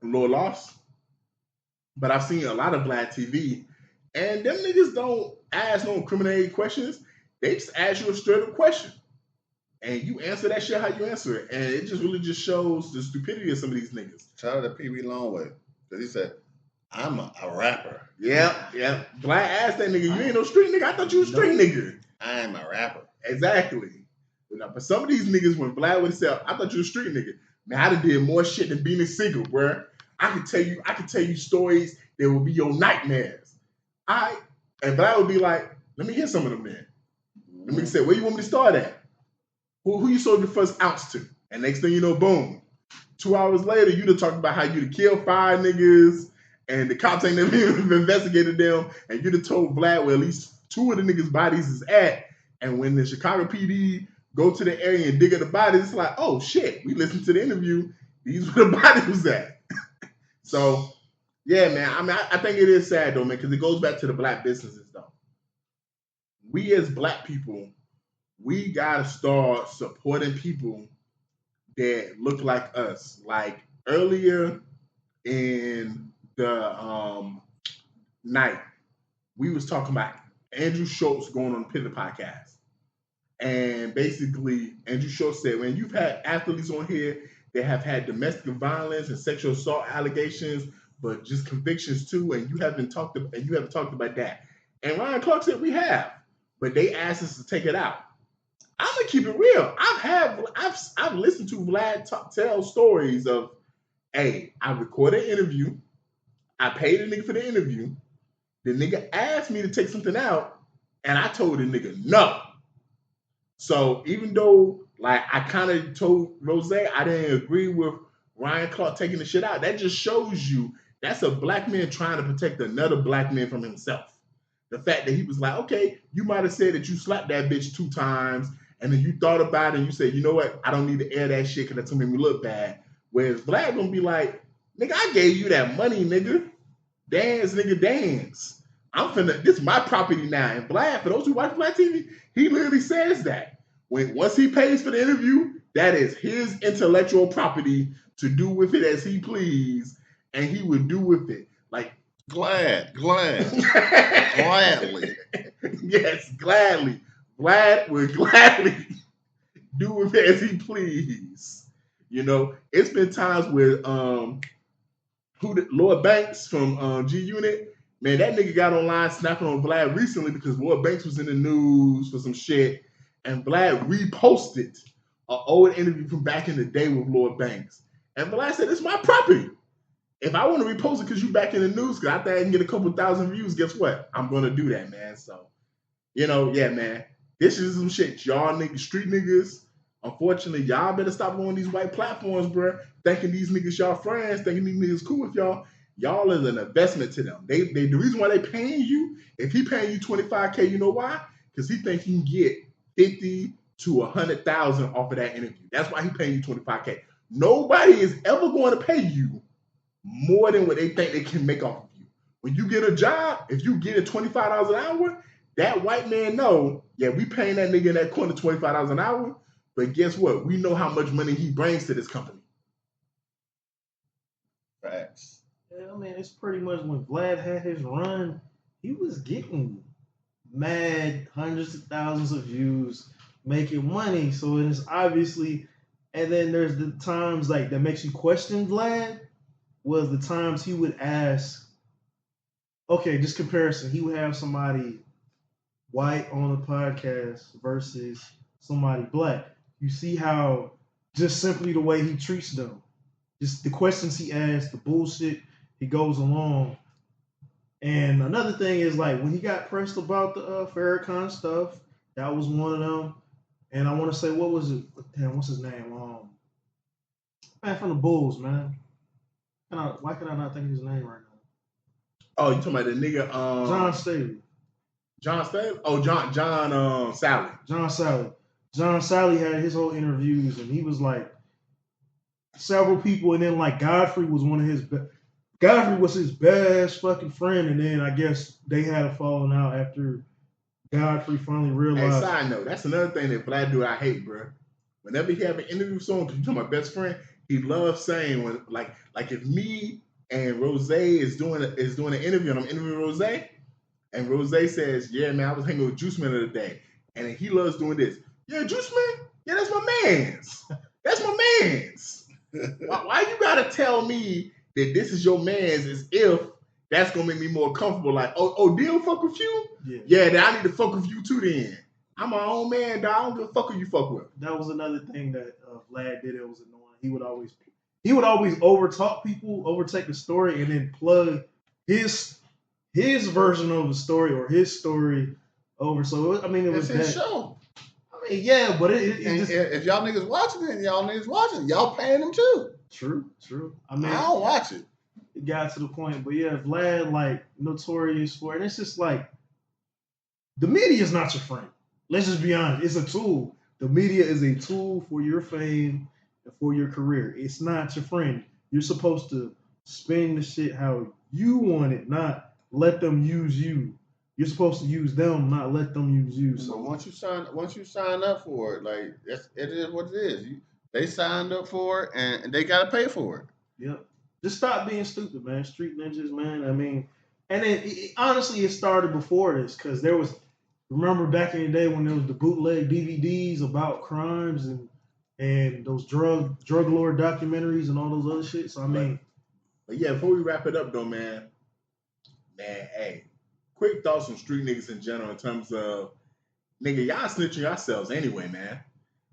Lord Lost. But I've seen a lot of VladTV. And them niggas don't ask no incriminating questions. They just ask you a straight up question. And you answer that shit how you answer it. And it just really just shows the stupidity of some of these niggas. Shout out to Pee-wee Longway. Because he said, I'm a rapper. Yeah. Vlad asked that nigga, you ain't no street nigga? I thought you was a street nigga. I am a rapper. Exactly. But some of these niggas, when Vlad would say, I thought you was a street nigga. Man, I done did more shit than being a single, bruh. I can tell you stories that will be your nightmares. And Vlad would be like, let me hear some of them then. Let me say, where you want me to start at? Who you sold your first ounce to? And next thing you know, boom. 2 hours later, you done talked about how you done killed 5 niggas and the cops ain't never even investigated them. And you done told Vlad where at least 2 of the niggas' bodies is at. And when the Chicago PD go to the area and dig up the bodies, it's like, oh shit, we listened to the interview. These were the bodies was at. So, yeah, man. I mean, I think it is sad though, man, because it goes back to the black businesses though. We as black people we gotta start supporting people that look like us. Like earlier in the night, we was talking about Andrew Schultz going on the Pivot podcast. And basically, Andrew Schultz said, when you've had athletes on here that have had domestic violence and sexual assault allegations, but just convictions too, and you haven't talked about that. And Ryan Clark said we have, but they asked us to take it out. I'm gonna keep it real. I've listened to Vlad tell stories of, hey, I recorded an interview, I paid a nigga for the interview, the nigga asked me to take something out, and I told the nigga no. So even though, like, I kind of told Rose I didn't agree with Ryan Clark taking the shit out, that just shows you that's a black man trying to protect another black man from himself. The fact that he was like, okay, you might have said that you slapped that bitch 2 times, and then you thought about it and you said, you know what, I don't need to air that shit because that's gonna make me look bad. Whereas Vlad gonna be like, nigga, I gave you that money, nigga. Dance, nigga, dance. This is my property now. And Vlad, for those who watch VladTV, he literally says that. Once he pays for the interview, that is his intellectual property to do with it as he please, and he would do with it. Like, gladly. Yes, gladly. Vlad would gladly do with it as he please. You know, it's been times where Lloyd Banks from G Unit, man, that nigga got online snapping on Vlad recently because Lloyd Banks was in the news for some shit, and Vlad reposted an old interview from back in the day with Lloyd Banks. And Vlad said, it's my property. If I want to repost it because you back in the news, because I think I can get a couple thousand views, guess what? I'm going to do that, man. So, you know, yeah, man. This is some shit. Y'all niggas, street niggas, unfortunately, y'all better stop going on these white platforms, bro. Thinking these niggas y'all friends, thinking these niggas cool with y'all. Y'all is an investment to them. The reason why they paying you, if he paying you $25K, you know why? Because he thinks he can get 50 to 100,000 off of that interview. That's why he paying you $25K. Nobody is ever going to pay you more than what they think they can make off of you. When you get a job, if you get $25 an hour, that white man know, yeah, we paying that nigga in that corner $25 an hour, but guess what? We know how much money he brings to this company. Facts. Yeah, I mean, it's pretty much when Vlad had his run, he was getting mad hundreds of thousands of views, making money. So it's obviously, and then there's the times like that makes you question Vlad, was the times he would ask, okay, just comparison, he would have somebody white on the podcast versus somebody black. You see how just simply the way he treats them, just the questions he asks, the bullshit he goes along. And another thing is like when he got pressed about the Farrakhan stuff, that was one of them. And I want to say, what was it? Damn, what's his name? Man from the Bulls, man. Why can I not think of his name right now? Oh, you talking about the nigga? John Staley. John Staley? Oh, John Sally. John Sally. John Sally had his whole interviews, and he was like several people, and then like Godfrey was one of his. Godfrey was his best fucking friend, and then I guess they had a falling out after Godfrey finally realized. Hey, side note, that's another thing that Vlad do I hate, bro. Whenever he have an interview with someone, you talking my best friend, he loves saying when like if me and Rose is doing an interview and I'm interviewing Rose, and Rose says, yeah, man, I was hanging with Juice Man the other day, and he loves doing this. Yeah, Juice Man? Yeah, that's my man's. That's my man's. Why you gotta tell me that this is your man's as if that's gonna make me more comfortable? Like, oh, Deal fuck with you? Yeah, then I need to fuck with you too then. I'm my own man, dog. I don't give a fuck who you fuck with. That was another thing that Vlad did. It was annoying. He would always overtalk people, overtake the story, and then plug his version of the story or his story over. So I mean, it was his show. I mean, yeah, but it just, if y'all niggas watching it, y'all paying them too. True. I mean, I don't watch it. It got to the point, but yeah, Vlad like notorious for it. And it's just like the media is not your friend. Let's just be honest. It's a tool. The media is a tool for your fame and for your career. It's not your friend. You're supposed to spin the shit how you want it, not let them use you. You're supposed to use them, not let them use you. So So once you sign up for it, like it is what it is. They signed up for it, and they got to pay for it. yep. Just stop being stupid, man. Street ninjas, man. I mean, and honestly, it started before this because there was. Remember back in the day when there was the bootleg DVDs about crimes and those drug lord documentaries and all those other shit. So I mean, but yeah, before we wrap it up though, man, hey, quick thoughts on street niggas in general in terms of nigga, y'all snitching yourselves anyway, man.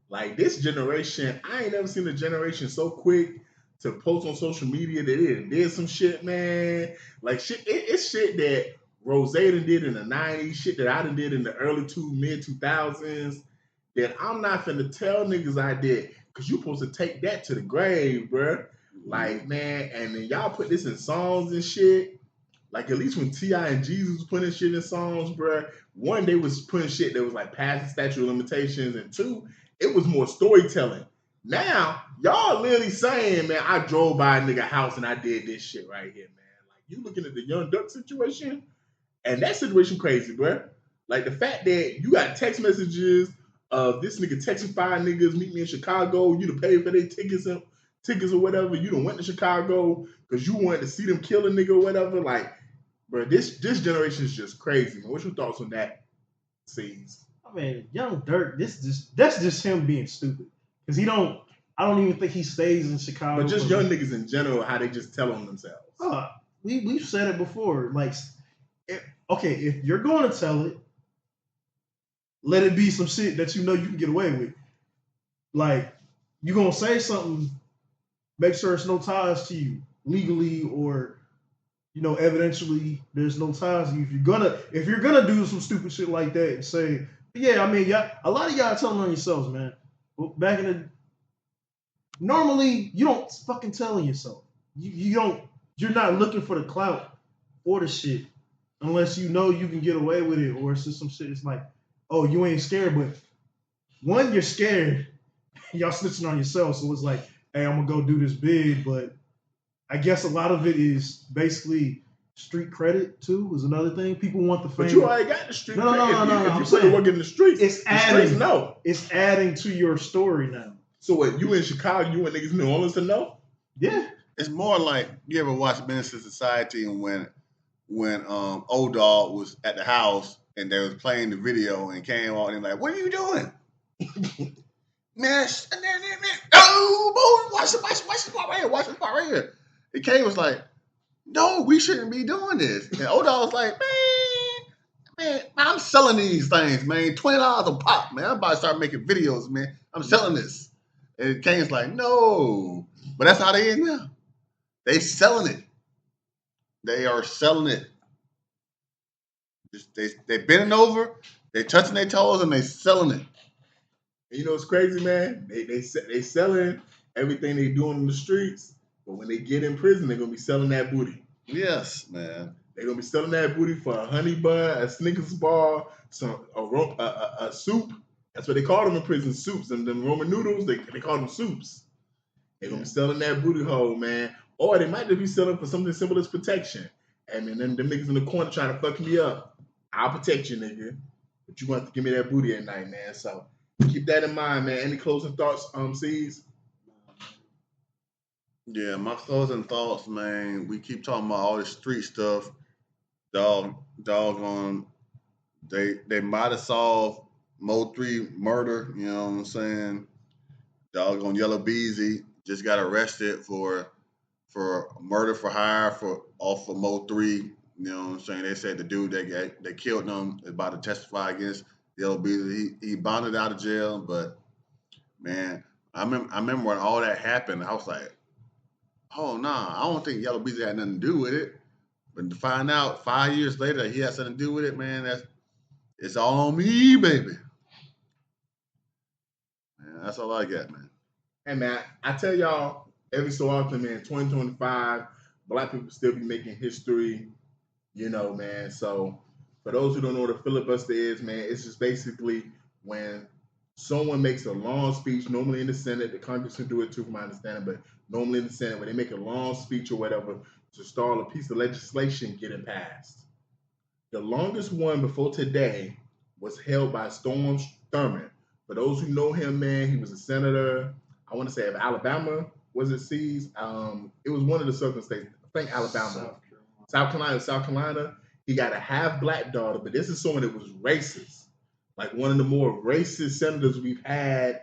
Like this generation, I ain't never seen a generation so quick to post on social media that it did some shit, man. Like shit, it's shit that Rose done did in the 90s, shit that I done did in the mid 2000s, that I'm not finna tell niggas I did. Cause you supposed to take that to the grave, bruh. Like, man, and then y'all put this in songs and shit. Like at least when T.I. and Jesus was putting shit in songs, bruh, one, they was putting shit that was like past the statute of limitations, and two, it was more storytelling. Now, y'all literally saying, man, I drove by a nigga house and I did this shit right here, man. Like you looking at the Young Duck situation, and that situation crazy, bruh. Like the fact that you got text messages of this nigga texting 5 niggas, meet me in Chicago, you to pay for their tickets or whatever. You done went to Chicago because you wanted to see them kill a nigga or whatever. Like, bro, this generation is just crazy, man. What's your thoughts on that, C's? I mean, Young Dirk, that's just him being stupid. Cause I don't even think he stays in Chicago. But just young niggas in general, how they just tell on themselves. We've said it before. Like, if you're going to tell it, let it be some shit that you know you can get away with. Like, you're gonna say something, make sure it's no ties to you legally or evidentially there's no ties to you. If you're gonna do some stupid shit like that and say, yeah, I mean, a lot of y'all telling on yourselves, man. Back in the normally you don't fucking tell on yourself. You're not looking for the clout or the shit unless you know you can get away with it, or it's just some shit. It's like, oh, you ain't scared, but one, you're scared. Y'all snitching on yourself, so it's like, hey, I'm gonna go do this big, but I guess a lot of it is basically street credit too. Is another thing. People want the fame. But you already got the street credit. No. If you put the work in the streets, it's adding. No, it's adding to your story now. So what? You in Chicago? You want niggas in New Orleans to know? Yeah. It's more like you ever watch Minister Society, and when Old Dog was at the house and they was playing the video and came on and like, what are you doing? Man, oh, boy, watch the part right here. Watch the part right here. And Kay was like, no, we shouldn't be doing this. And Old Dog was like, man, I'm selling these things, man. $20 a pop, man. I'm about to start making videos, man. I'm selling this. And Kane's like, no. But that's how they is now. They selling it. They are selling it. They bending over, they touching their toes, and they selling it. And you know what's crazy, man? They selling everything they doing in the streets, but when they get in prison, they're gonna be selling that booty. Yes, man. They're gonna be selling that booty for a honey bun, a Snickers bar, a soup. That's what they call them in prison, soups. And them Roman noodles, they call them soups. They're gonna be selling that booty hole, man. Or they might just be selling for something simple as protection. And then them niggas in the corner trying to fuck me up. I'll protect you, nigga. But you want to give me that booty at night, man. So keep that in mind, man. Any closing thoughts, C's? Yeah, my closing thoughts, man. We keep talking about all this street stuff. Doggone, they might have solved Mo 3 murder, you know what I'm saying? Doggone Yellow Beezy just got arrested for murder for hire off of Mo 3. You know what I'm saying? They said the dude that killed him is about to testify against Yellow Beezy. He bonded out of jail, but man, I remember when all that happened, I was like, oh nah, I don't think Yellow Beezy had nothing to do with it. But to find out 5 years later that he had something to do with it, man, it's all on me, baby. Man, that's all I got, man. Hey man, I tell y'all every so often, man, 2025, black people still be making history, you know, man. So for those who don't know what a filibuster is, man, it's just basically when someone makes a long speech, normally in the Senate, the Congress can do it too, from my understanding, but normally in the Senate, when they make a long speech or whatever to stall a piece of legislation getting passed. The longest one before today was held by Storm Thurmond. For those who know him, man, he was a senator, I want to say of Alabama, was it C's? It was one of the southern states, I think Alabama. South Carolina. He got a half black daughter, but this is someone that was racist. Like one of the more racist senators we've had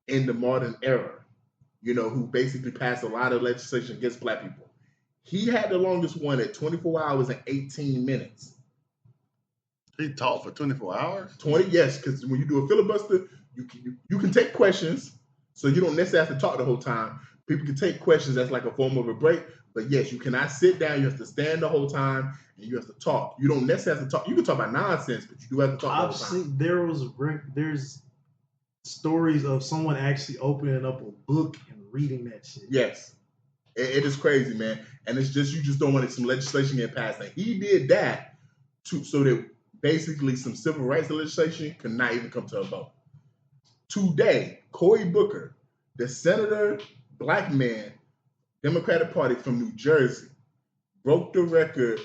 in the modern era, you know, who basically passed a lot of legislation against black people. He had the longest one at 24 hours and 18 minutes. He talked for 24 hours? 20, yes, because when you do a filibuster, you can take questions, so you don't necessarily have to talk the whole time. People can take questions as like a form of a break, but yes, you cannot sit down. You have to stand the whole time, and you have to talk. You don't necessarily have to talk. You can talk about nonsense, but you do have to talk the whole time. There's stories of someone actually opening up a book and reading that shit. Yes. It is crazy, man. And it's just, you just don't want some legislation get passed. And he did that so that basically some civil rights legislation could not even come to a vote. Today, Cory Booker, the senator, black man, Democratic Party from New Jersey, broke the record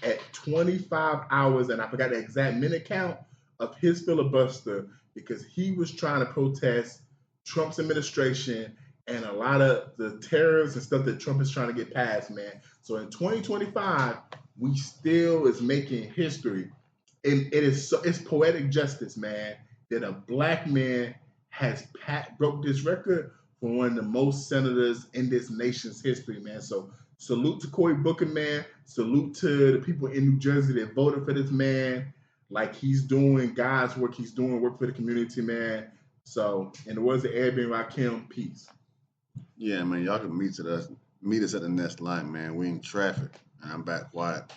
at 25 hours, and I forgot the exact minute count of his filibuster because he was trying to protest Trump's administration and a lot of the tariffs and stuff that Trump is trying to get passed, man. So in 2025, we still is making history. And it's poetic justice, man, that a black man has broke this record for one of the most senators in this nation's history, man. So salute to Cory Booker, man. Salute to the people in New Jersey that voted for this man. Like, he's doing God's work. He's doing work for the community, man. So in the words of Airbnb Rakim, peace. Yeah, man, y'all can meet us at the next light, man. We in traffic, and I'm back quiet.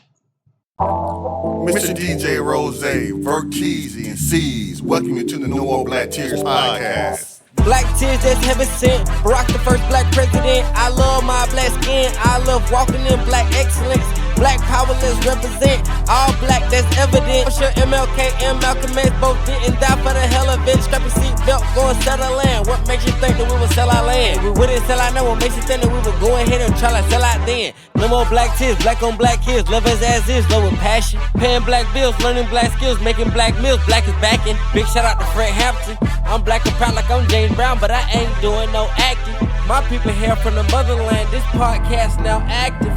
Mr. DJ Rose, Verkeezy, and C's, welcome you to the No More Black Tears podcast. Black tears that's heaven sent. Barack the first black president. I love my black skin. I love walking in black excellence. Black power, let's represent. All black, that's evident. For sure, MLK and Malcolm X both didn't die for the hell of it. Strap your seatbelt, go and settle land. What makes you think that we would sell our land? We wouldn't sell our land. What makes you think that we would go ahead and try to sell out then? No more black tears, black on black kids. Love us as is, love with passion. Paying black bills, learning black skills, making black meals. Black is backing. Big shout out to Fred Hampton. I'm black and proud like I'm James Brown, but I ain't doing no acting. My people here from the motherland. This podcast now active.